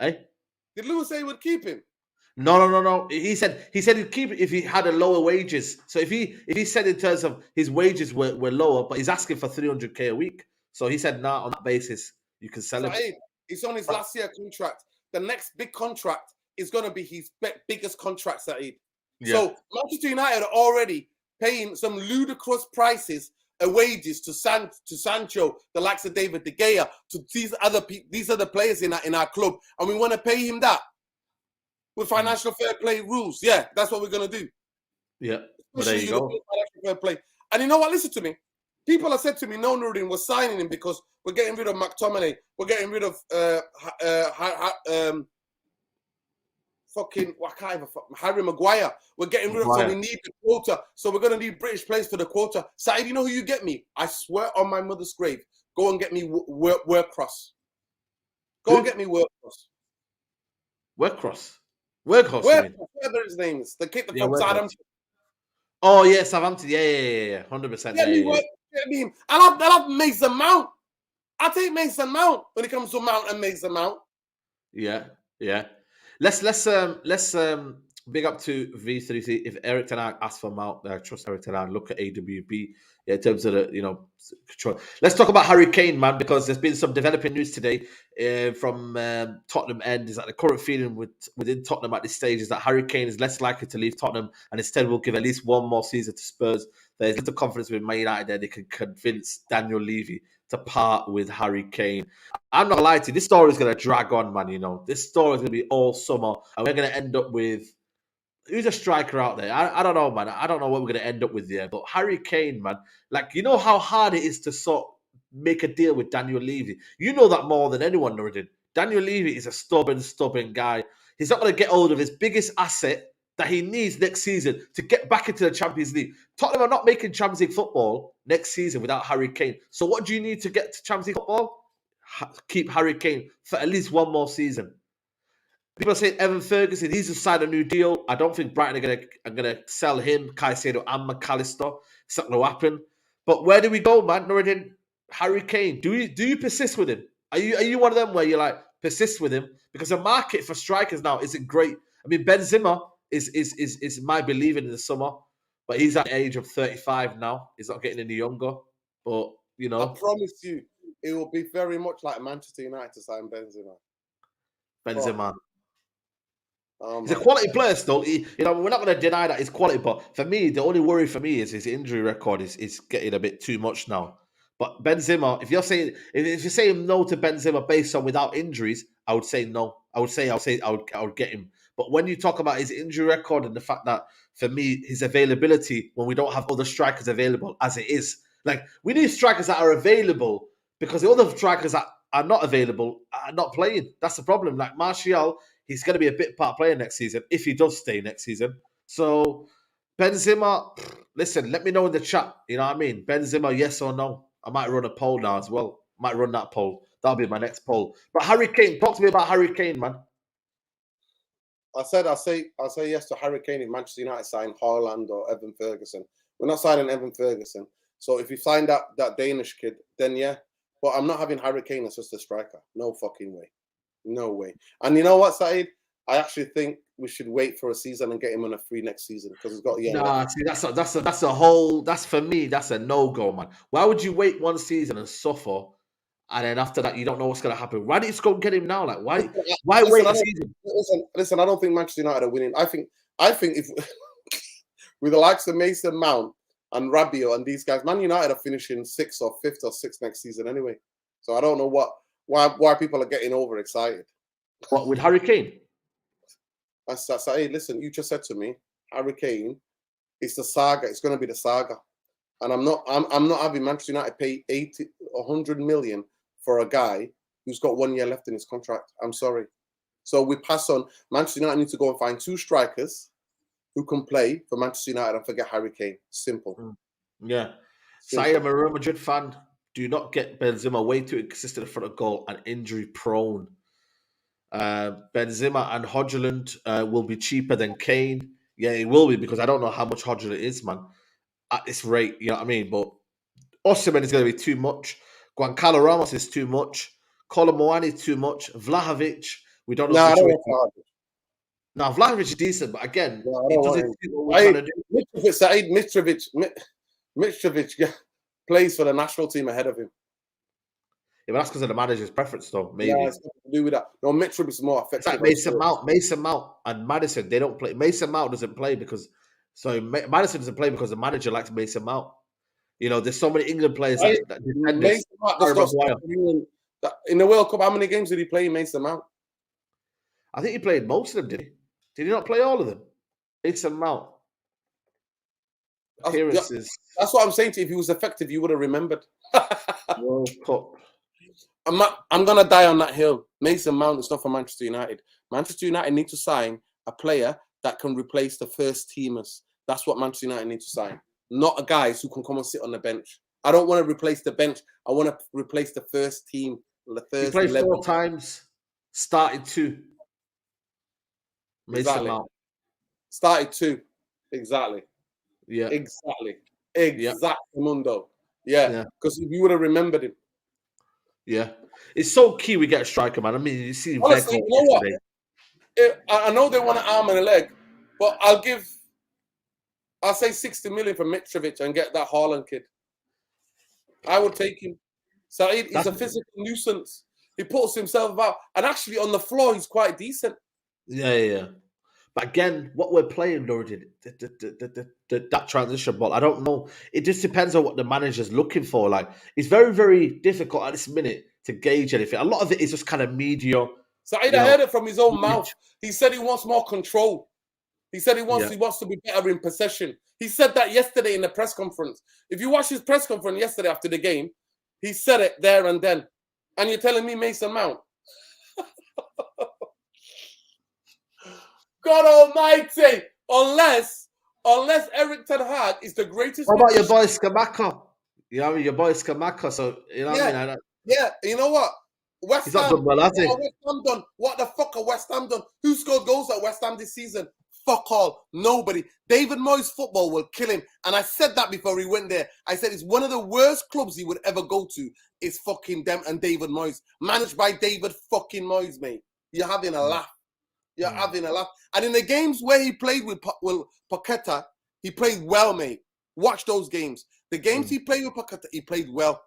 did Lewis say he would keep him? No. He said he'd keep it if he had a lower wages. So if he said in terms of his wages were lower, but he's asking for 300k a week. So he said, nah, on that basis, you can sell him. It's on his last year contract. The next big contract is going to be his biggest contract, Saeed. Yeah. So Manchester United are already paying some ludicrous prices wages to Sancho, the likes of David De Gea, to these other players in our club, and we want to pay him that with financial fair play rules. Yeah, that's what we're gonna do. Yeah, well, there you go. Financial fair play. And you know what? Listen to me. People have said to me, "No, Nordin, we're signing him because we're getting rid of McTominay. We're getting rid of Harry Maguire. We're getting rid of, so we need the quota. So we're going to need British players for the quota. Saeed, you know who you get me? I swear on my mother's grave. Go and get me Workcross. Go and get me Workcross. Workcross? Whatever his name is. The kid from Southampton. Oh, yeah, Southampton. Yeah. 100%. Get me him. I'll have Mason Mount. I'll take Mason Mount when it comes to Mount and Mason Mount. Yeah. Let's big up to V3C. If Eric Ten Hag asks for Mount, trust Eric Ten Hag. Look at AWB in terms of the control. Let's talk about Harry Kane, man, because there's been some developing news today from Tottenham end. Is that the current feeling within Tottenham at this stage is that Harry Kane is less likely to leave Tottenham and instead will give at least one more season to Spurs. There's little confidence with Man United that they can convince Daniel Levy to part with Harry Kane. I'm not lying to you. This story is going to drag on, man. This story is going to be all summer, and we're going to end up with who's a striker out there? I don't know, man. I don't know what we're gonna end up with there. But Harry Kane, man, like you know how hard it is to sort make a deal with Daniel Levy. You know that more than anyone, Nuruddin. Daniel Levy is a stubborn guy. He's not gonna get hold of his biggest asset that he needs next season to get back into the Champions League. Tottenham are not making Champions League football next season without Harry Kane. So what do you need to get to Champions League football? Keep Harry Kane for at least one more season. People are saying Evan Ferguson, he's just signed a new deal. I don't think Brighton are gonna sell him, Caicedo and McAllister. It's not gonna happen. But where do we go, man? Nuruddin, Harry Kane. Do you persist with him? Are you one of them where you like persist with him? Because the market for strikers now isn't great. I mean, Benzema is my believing in the summer, but he's at the age of 35 now. He's not getting any younger. But you I know, promise you, it will be very much like Manchester United to sign Benzema. Benzema. Oh, He's a man. quality player still. We're not going to deny that he's quality, but for me, the only worry for me is his injury record is getting a bit too much now. But Benzema, if you're saying no to Benzema based on without injuries, I would say no. I would get him. But when you talk about his injury record and the fact that for me his availability when we don't have other strikers available as it is, like we need strikers that are available because the other strikers that are not available are not playing. That's the problem. Like Martial, he's going to be a bit part player next season if he does stay next season. So Benzema, listen, let me know in the chat. You know what I mean? Benzema, yes or no? I might run a poll now as well. Might run that poll. That'll be my next poll. But Harry Kane, talk to me about Harry Kane, man. I'll say yes to Harry Kane if Manchester United sign Haaland or Evan Ferguson. We're not signing Evan Ferguson. So if you sign that Danish kid, then yeah. But I'm not having Harry Kane as just a striker. No fucking way. No way. And you know what, Saeed? I actually think we should wait for a season and get him on a free next season because he's got a year left. See, that's for me, that's a no-go, man. Why would you wait one season and suffer, and then after that you don't know what's gonna happen? Why don't you just go and get him now? Like why wait a season? Listen, I don't think Manchester United are winning. I think if with the likes of Mason Mount and Rabiot and these guys, Man United are finishing 6th or 5th or 6th next season anyway. So I don't know why people are getting overexcited. What with Harry Kane? Hey, listen, you just said to me, Harry Kane, it's the saga. It's going to be the saga, and I'm not having Manchester United pay 100 million for a guy who's got 1 year left in his contract. I'm sorry. So we pass on. Manchester United need to go and find 2 strikers who can play for Manchester United and forget Harry Kane. Simple. Yeah. Saeed, I'm a Real Madrid fan. Do not get Benzema way too consistent in front of goal and injury prone. Benzema and Hodgland will be cheaper than Kane. Yeah, it will be because I don't know how much Hodgland is, man. At this rate, you know what I mean? But Osimhen is going to be too much. Goncalo Ramos is too much. Kolomoani is too much. Vlahovic, we don't know. No, I don't want Vlahovic. Now, Vlahovic is decent, but again, No, it doesn't do what we're trying to do. Saeed Mitrovic plays for the national team ahead of him. Yeah, but that's because of the manager's preference, though. Maybe. Yeah, it's nothing to do with that. No, Mitrovic is more effective. It's like Mason Mount and Maddison, they don't play. Mason Mount doesn't play because Maddison doesn't play because the manager likes Mason Mount. You know, there's so many England players that defend this. In the World Cup, how many games did he play Mason Mount? I think he played most of them, did he? Did he not play all of them? Mason Mount. Appearances. That's what I'm saying to you. If he was effective, you would have remembered. World Cup. I'm gonna die on that hill. Mason Mount is not for Manchester United. Manchester United need to sign a player that can replace the first teamers. That's what Manchester United need to sign. Not a guys who can come and sit on the bench. I don't want to replace the bench. I want to replace the first team. The first. He played 11. 4 times. Started 2. Mason Exactly. Mount. Started 2. Exactly. Yeah. Exactly. Mundo. Yeah. Because you would have remembered him. Yeah. It's so key we get a striker, man. I mean, you see honestly, you know what? I know they want an arm and a leg, but I'll say 60 million for Mitrovic and get that Haaland kid. I would take him. Saeed, he's a physical nuisance. He puts himself about, and actually on the floor, he's quite decent. Yeah. But again, what we're playing, Nuruddin, that transition ball, I don't know. It just depends on what the manager's looking for. Like, it's very, very difficult at this minute to gauge anything. A lot of it is just kind of media. Saeed, I heard it from his own mouth. He said he wants more control. He said he wants to be better in possession. He said that yesterday in the press conference. If you watch his press conference yesterday after the game, he said it there and then. And you're telling me Mason Mount? God Almighty! Unless Eric Ten Hag is the greatest. What about your boy Skamaka? You know what I mean? Your boy Skamaka. So you know what I mean? Yeah, you know what? West He's Ham. not done well, has he? What West Ham done? What the fuck are West Ham done? Who scored goals at West Ham this season? Fuck all. Nobody. David Moyes' football will kill him. And I said that before he went there. I said it's one of the worst clubs he would ever go to is fucking them and David Moyes. Managed by David fucking Moyes, mate. You're having a laugh. You're having a laugh. And in the games where he played with Paqueta, he played well, mate. Watch those games. The games he played with Paqueta, he played well.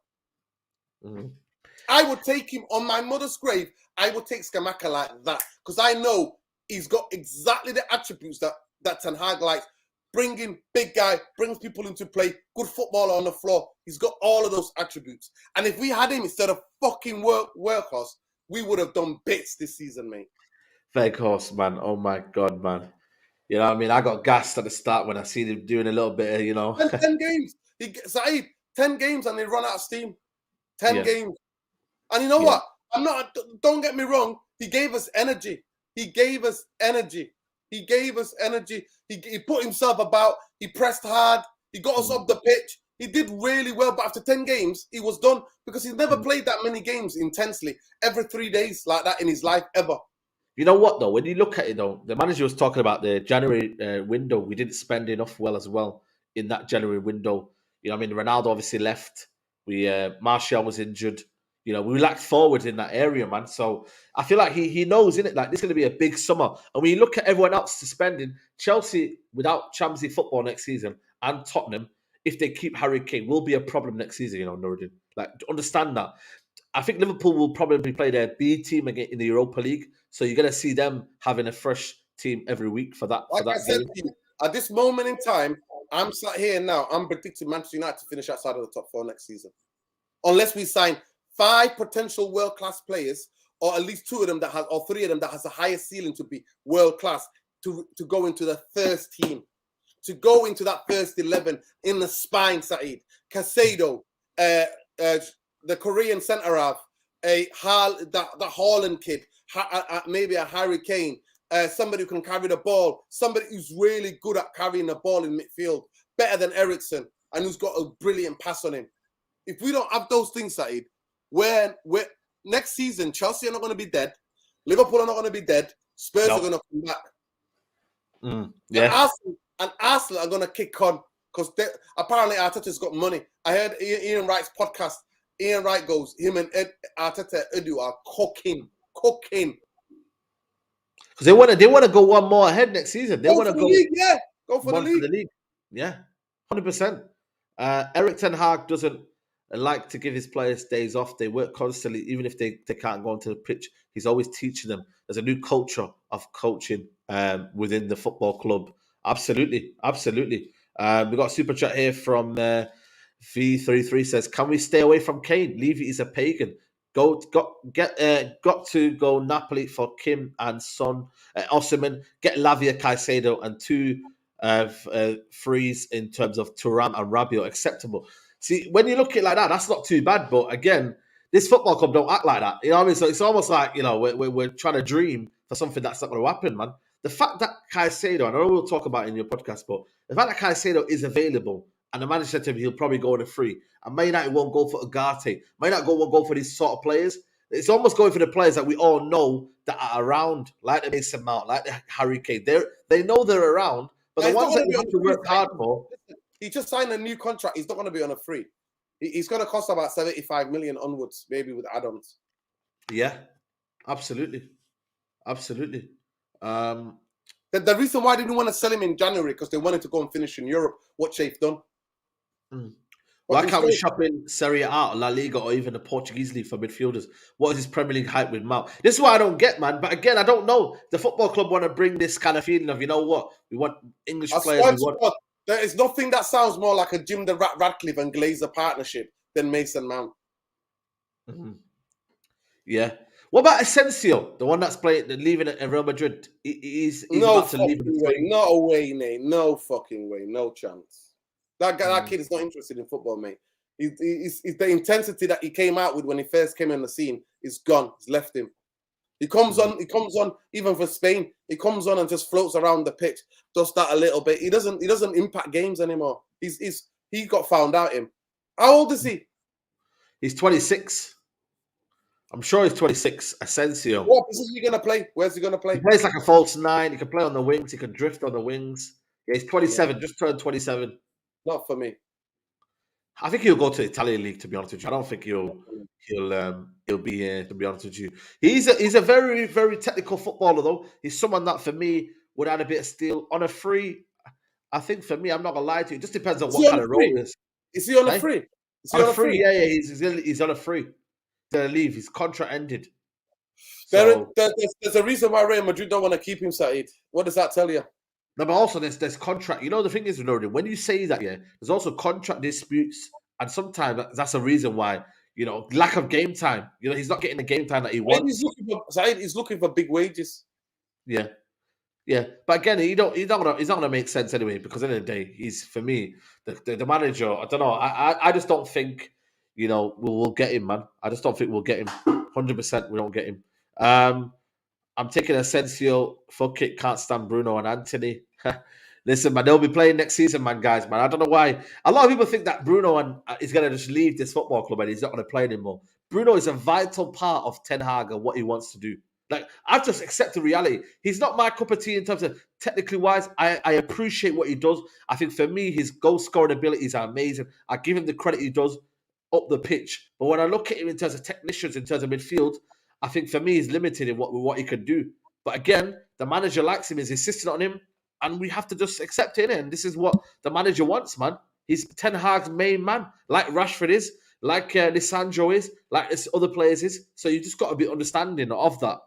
I would take him on my mother's grave. I would take Skamaka like that because I know he's got exactly the attributes that Ten Hag likes. Bringing big guy, brings people into play, good footballer on the floor. He's got all of those attributes. And if we had him instead of fucking workhorse, we would have done bits this season, mate. Workhorse, man. Oh my God, man. You know what I mean? I got gassed at the start when I seen him doing a little bit of, you know. 10 games. Saeed, 10 games and they run out of steam. 10 games. And you know what? Don't get me wrong. He gave us energy. He gave us energy. He gave us energy. He put himself about. He pressed hard. He got us up the pitch. He did really well. But after 10 games, he was done because he's never played that many games intensely every 3 days like that in his life ever. You know what, though? When you look at it, though, the manager was talking about the January window. We didn't spend enough well as well in that January window. You know what I mean? Ronaldo obviously left. Martial was injured. You know, we lacked forwards in that area, man. So I feel like he knows, innit? Like, this is going to be a big summer. And when you look at everyone else spending, Chelsea, without Champions League football next season, and Tottenham, if they keep Harry Kane, will be a problem next season, you know, Nuruddin. Like, understand that. I think Liverpool will probably play their B team again in the Europa League. So you're going to see them having a fresh team every week for that. Like I said to you, at this moment in time, I'm sat here now. I'm predicting Manchester United to finish outside of the top 4 next season. Unless we sign 5 potential world-class players, or at least 2 of them or 3 of them that has the highest ceiling to be world-class, to go into the first team, to go into that first 11 in the spine, Saeed. Casado, the Korean centre-half, the Haaland kid, maybe a Harry Kane, somebody who can carry the ball, somebody who's really good at carrying the ball in midfield, better than Eriksen, and who's got a brilliant pass on him. If we don't have those things, Saeed, we're next season, Chelsea are not going to be dead. Liverpool are not going to be dead. Spurs are going to come back. And Arsenal are going to kick on because apparently Arteta's got money. I heard Ian Wright's podcast. Ian Wright goes, him and Arteta, Edu are cooking. Because they want to go one more ahead next season. They want to go league, go for the league. Yeah, 100%. Eric Ten Hag doesn't like to give his players days off. They work constantly, even if they can't go onto the pitch. He's always teaching them. There's a new culture of coaching within the football club. Absolutely. We got a super chat here from V33 says, "Can we stay away from Kane? Levy is a pagan. Got to go Napoli for Kim and Son. Osimhen, get Lavia, Caicedo, and 2 frees in terms of Thuram and Rabiot acceptable." See, when you look at it like that, that's not too bad. But again, this football club don't act like that. You know what I mean? So it's almost like, you know, we're trying to dream for something that's not going to happen, man. The fact that Caicedo, and I know we'll talk about it in your podcast, but the fact that Caicedo is available and the manager said to him he'll probably go on a free, and Man United won't go for Ugarte, Man United won't go for these sort of players. It's almost going for the players that we all know that are around, like the Mason Mount, like the Harry Kane. They know they're around, but the ones that you have to work hard for. He just signed a new contract. He's not going to be on a free. He's going to cost about 75 million onwards, maybe with add-ons. Yeah, absolutely. The reason why they didn't want to sell him in January because they wanted to go and finish in Europe. What they've done. Why can't we shop in Serie A, La Liga, or even the Portuguese league for midfielders? What is this Premier League hype with Mount? This is what I don't get, man. But again, I don't know. The football club want to bring this kind of feeling of, you know what? We want English players. There is nothing that sounds more like a Jim the Radcliffe and Glazer partnership than Mason Mount. Yeah. What about Asensio, the one that's leaving at Real Madrid? He's No about to leave. fucking way. Not a way, mate. No fucking way. No chance. That guy, that kid is not interested in football, mate. He's the intensity that he came out with when he first came on the scene is gone. He's left him. He comes on, even for Spain, he comes on and just floats around the pitch, does that a little bit. He doesn't impact games anymore. He got found out him. How old is he? He's 26. I'm sure he's 26. Asensio. What position is he gonna play? Where's he gonna play? He plays like a false nine. He can play on the wings. He can drift on the wings. Yeah, he's 27. Just turned 27. Not for me. I think he'll go to the Italian league. To be honest with you, I don't think he'll be here. To be honest with you, he's a very, very technical footballer though. He's someone that for me would add a bit of steel on a free. I think for me, I'm not gonna lie to you. It just depends on what kind of role it is. Is he on a free? Is he on a free? Yeah. He's on a free. He's gonna leave. His contract ended. There's a reason why Real Madrid don't want to keep him, Saeed. What does that tell you? No, but also there's contract. You know, the thing is, when you say that, yeah, there's also contract disputes, and sometimes that's a reason why, lack of game time. He's not getting the game time that he wants. He's looking for big wages. Yeah. But again, he's not gonna make sense anyway, because at the end of the day, he's, for me, the manager. I don't know. I just don't think we'll get him, man. I just don't think we'll get him. 100%, we don't get him. I'm taking Asensio. Fuck it, can't stand Bruno and Anthony. Listen, man, they'll be playing next season, man, guys, man. I don't know why. A lot of people think that Bruno is going to just leave this football club and he's not going to play anymore. Bruno is a vital part of Ten Hag and what he wants to do. Like, I've just accepted reality. He's not my cup of tea in terms of technically wise. I appreciate what he does. I think for me, his goal scoring abilities are amazing. I give him the credit he does up the pitch. But when I look at him in terms of technicians, in terms of midfield, I think for me, he's limited in what he can do. But again, the manager likes him, he's insisting on him, and we have to just accept it. And this is what the manager wants, man. He's Ten Hag's main man, like Rashford is, like Lisandro is, like this other players is. So you just got to be understanding of that,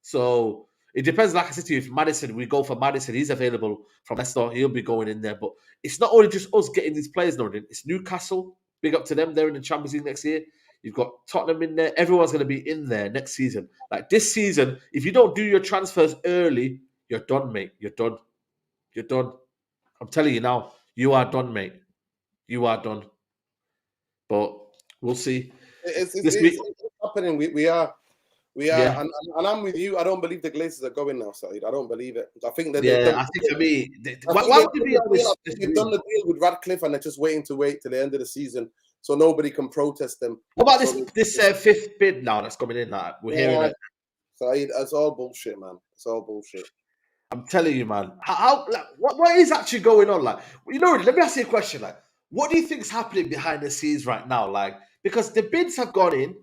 So it depends, like I said to you, if Maddison, we go for Maddison, he's available from Leicester, he'll be going in there. But it's not only just us getting these players, it's Newcastle. Big up to them. They're in the Champions League next year. You've got Tottenham in there. Everyone's going to be in there next season. Like this season, if you don't do your transfers early, you're done, mate. You're done. You're done. I'm telling you now, you are done, mate. You are done. But we'll see. It's happening. We are. Yeah. And I'm with you. I don't believe the Glazers are going now, Saeed. I don't believe it. I think that I think for me, why would be honest? They've done the deal with Radcliffe and they're just waiting to wait till the end of the season so nobody can protest them. What about this fifth bid now that's coming in? That we're hearing it. Saeed, it's all bullshit, man. It's all bullshit. I'm telling you, man. What is actually going on? Like, let me ask you a question. Like, what do you think is happening behind the scenes right now? Like, because the bids have gone in,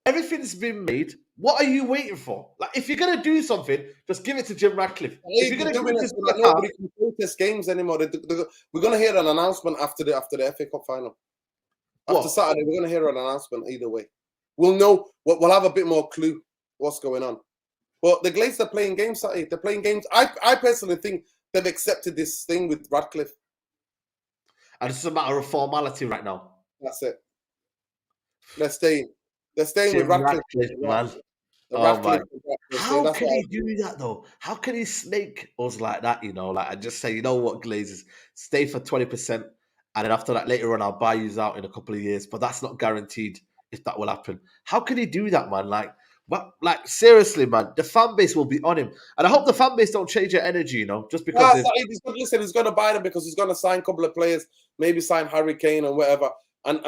everything's been made. What are you waiting for? Like, if you're gonna do something, just give it to Jim Radcliffe. If you're gonna do it, nobody can protest games anymore. We're gonna hear an announcement after the FA Cup final. After Saturday, we're gonna hear an announcement either way. We'll know. We'll have a bit more clue what's going on. But the Glazers are playing games, Saturday. They're playing games. I personally think they've accepted this thing with Radcliffe. And it's a matter of formality right now. That's it. They're staying with Radcliffe, man. How can he do that though? How can he snake us like that? And just say, what, Glazers, stay for 20%, and then after that, later on, I'll buy you out in a couple of years. But that's not guaranteed if that will happen. How can he do that, man? Like seriously, man, the fan base will be on him, and I hope the fan base don't change their energy. Just because he's going to buy them because he's going to sign a couple of players, maybe sign Harry Kane and whatever. And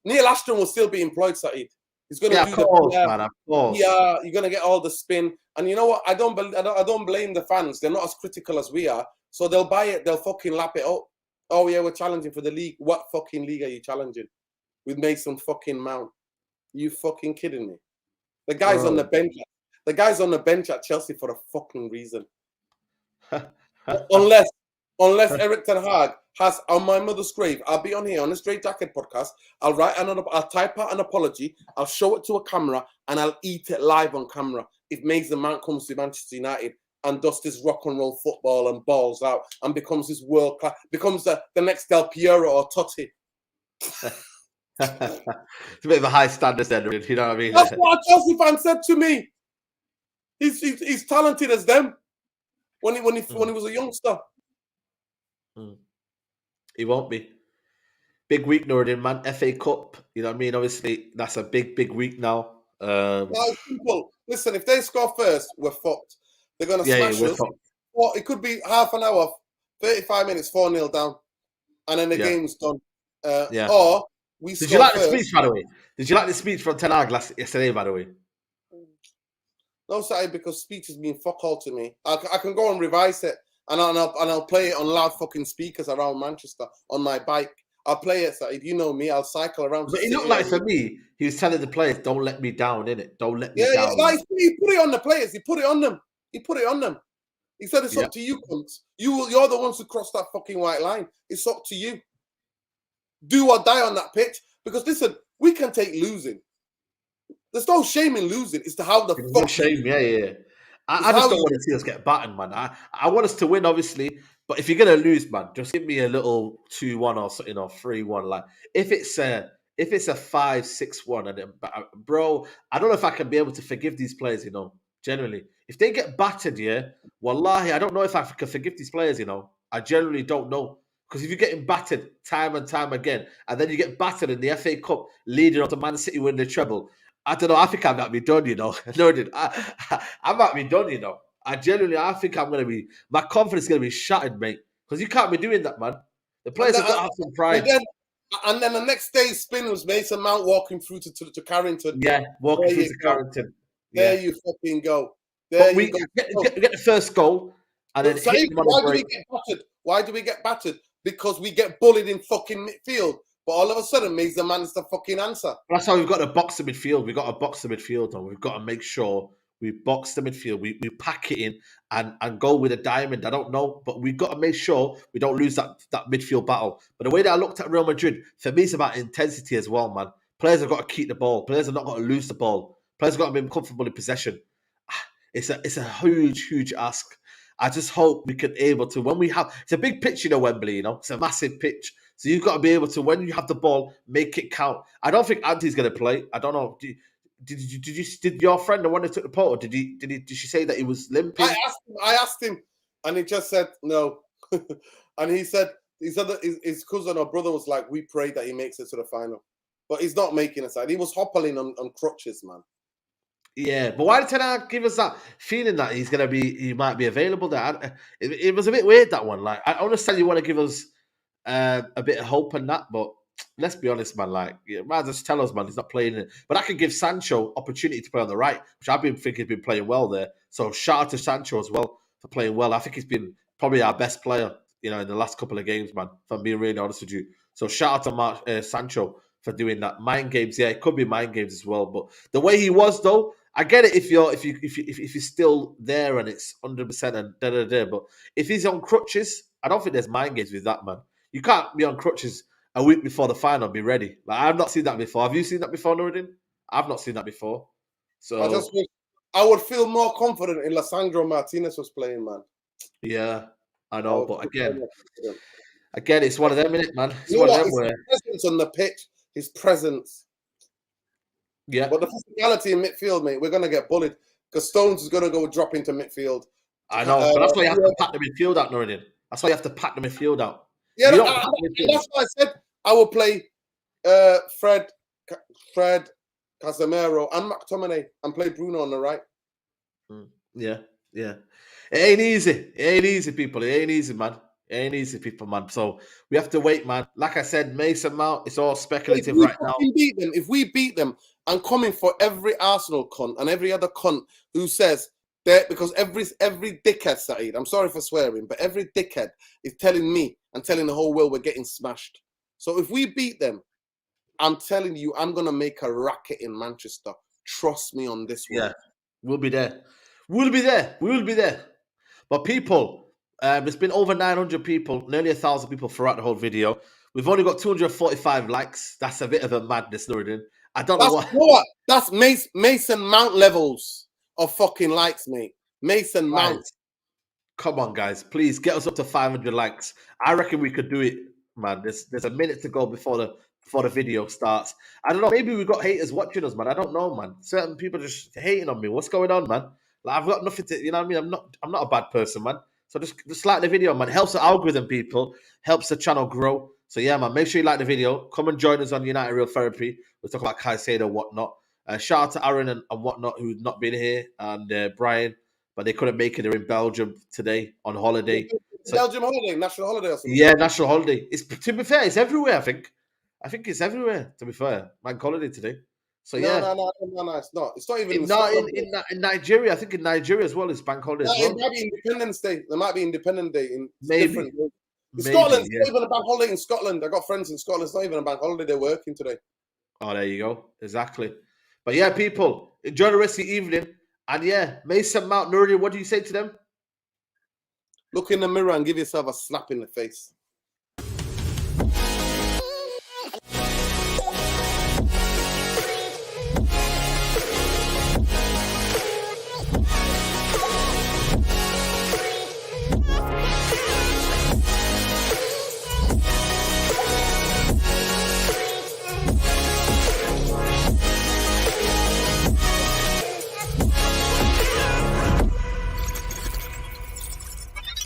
Neil Ashton will still be employed, Saeed. He's going to do man, of course. Yeah, you're going to get all the spin. And you know what? I don't blame the fans. They're not as critical as we are. So they'll buy it. They'll fucking lap it up. Oh yeah, we're challenging for the league. What fucking league are you challenging? With Mason fucking Mount? You fucking kidding me? The guy's on the bench. The guy's on the bench at Chelsea for a fucking reason. Unless Eric Ten Hag has on my mother's grave, I'll be on here on the Straightjacket podcast. I'll type out an apology. I'll show it to a camera and I'll eat it live on camera. If Mason Mount comes to Manchester United and does this rock and roll football and balls out and becomes this world class, becomes the next Del Piero or Totti. It's a bit of a high standard there, you know what I mean? That's what a Chelsea fan said to me. He's talented as them when he was a youngster. He won't be. Big week, Nordin, man. FA Cup, you know what I mean? Obviously, that's a big week now. No, it's simple. Listen, if they score first, we're fucked. They're going to Yeah, smash we're us. fucked. Or it could be half an hour, 35 minutes, 4-0 down, and then the game's done. Yeah. Or we Did score you like first. the speech, by the way? Did you like the speech from Ten Hag yesterday, by the way? No, sorry, because speech has been fuck all to me. I can go and revise it, and I'll play it on loud fucking speakers around Manchester on my bike. I'll play it, Saeed. You know me. I'll cycle around. But it looked like, for me, he was telling the players, don't let me down, innit? Don't let me down. Yeah. He put it on the players. He put it on them. He said, it's up to you, cunts. You're the ones who crossed that fucking white line. It's up to you. Do or die on that pitch. Because, listen, we can take losing. There's no shame in losing. It's to how the fuck. No shame, yeah. I just don't want to see us get battered, man. I want us to win, obviously. But if you're gonna lose, man, just give me a little 2-1 or something, or 3-1. Like if it's a 5-6-1, and then, bro, I don't know if I can be able to forgive these players. You know, generally, if they get battered, wallahi, I don't know if I can forgive these players. You know, I generally don't know, because if you're getting battered time and time again, and then you get battered in the FA Cup, leading up to Man City winning the treble, I don't know. I think I might be done. You know, I might be done. You know. I think I'm going to be, my confidence is going to be shattered, mate. Because you can't be doing that, man. The players have got to have some pride. And then the next day's spin was Mason Mount walking through to Carrington. Yeah, walking through to Carrington. There you fucking go. Get the first goal, and then hit him on the break. Why do we get battered? Because we get bullied in fucking midfield. But all of a sudden, Mason Mount is the fucking answer. That's how we've got to box the midfield. We've got to box the midfield, and we've got to make sure we box the midfield. We pack it in and go with a diamond. I don't know, but we've got to make sure we don't lose that midfield battle. But the way that I looked at Real Madrid, for me, it's about intensity as well, man. Players have got to keep the ball. Players have not got to lose the ball. Players have got to be comfortable in possession. It's a huge ask. I just hope we can able to, when we have, it's a big pitch, you know, Wembley, you know, it's a massive pitch. So you've got to be able to, when you have the ball, make it count. I don't think Anti's going to play. I don't know. Did your friend, the one that took the photo, did she say that he was limping? I asked him, and he just said no. And he said that his cousin or brother was like, we prayed that he makes it to the final, but he's not making it. He was hoppling on crutches, man. Yeah, but why did Ten Hag give us that feeling that he might be available there? It was a bit weird, that one. Like, I understand you want to give us a bit of hope and that, but let's be honest, man. Like, you might just tell us, man, he's not playing it. But I could give Sancho opportunity to play on the right, which I've been thinking he's been playing well there. So shout out to Sancho as well for playing well. I think he's been probably our best player, you know, in the last couple of games, man. If I'm being really honest with you. So shout out to Sancho for doing that. Mind games, yeah, it could be mind games as well. But the way he was, though, I get it if you're still there and it's 100% and da. But if he's on crutches, I don't think there's mind games with that, man. You can't be on crutches a week before the final and be ready. Like, I've not seen that before. Have you seen that before, Nuruddin? I've not seen that before. So I would feel more confident if Lissandro Martinez was playing, man. Yeah, I know, but again, it's one of them, innit, man? It's one of them where his presence on the pitch, his presence. Yeah. But the physicality in midfield, mate, we're gonna get bullied because Stones is gonna go drop into midfield. I know, but that's why you have to pack the midfield out, Nuruddin. That's why you have to pack the midfield out. Yeah, that's why I said I will play Fred, Casemiro, and McTominay, and play Bruno on the right. Yeah. It ain't easy. It ain't easy, people. It ain't easy, man. It ain't easy, people, man. So we have to wait, man. Like I said, Mason Mount, it's all speculative right now. If we beat them, I'm coming for every Arsenal cunt and every other cunt who says that, because every dickhead, Saeed, I'm sorry for swearing, but every dickhead is telling me and telling the whole world we're getting smashed. So if we beat them, I'm telling you, I'm going to make a racket in Manchester. Trust me on this one. Yeah, we'll be there. We will be there. But people, it's been over 900 people, nearly 1,000 people throughout the whole video. We've only got 245 likes. That's a bit of a madness, Nuruddin. I don't know what. That's Mason Mount levels of fucking likes, mate. Mason Mount. Come on, guys. Please get us up to 500 likes. I reckon we could do it, man. There's a minute to go before before the video starts. I don't know. Maybe we've got haters watching us, man. I don't know, man. Certain people just hating on me. What's going on, man? Like, I've got nothing to, you know what I mean? I'm not a bad person, man. So just like the video, man. It helps the algorithm, people. Helps the channel grow. So yeah, man. Make sure you like the video. Come and join us on United Real Therapy. We'll talk about Caicedo and whatnot. Shout out to Aaron and whatnot who's not been here, and Brian, but they couldn't make it. They're in Belgium today on holiday. So, Belgium holiday, national holiday or something. yeah, national holiday. It's, to be fair, it's everywhere. I think it's everywhere. To be fair, bank holiday today. So No, yeah, no, it's not. It's not even in no, Scotland. in Nigeria. I think in Nigeria as well is bank holiday No, as well. it might be Independence Day. There might be Independence Day in Maybe. different. In Maybe, Scotland, it's yeah. not even a bank holiday in Scotland. I got friends in Scotland. It's not even a bank holiday. They're working today. Oh, there you go. Exactly. But yeah, people, enjoy the rest of the evening. And yeah, Mason Mount, Nuria, what do you say to them? Look in the mirror and give yourself a slap in the face.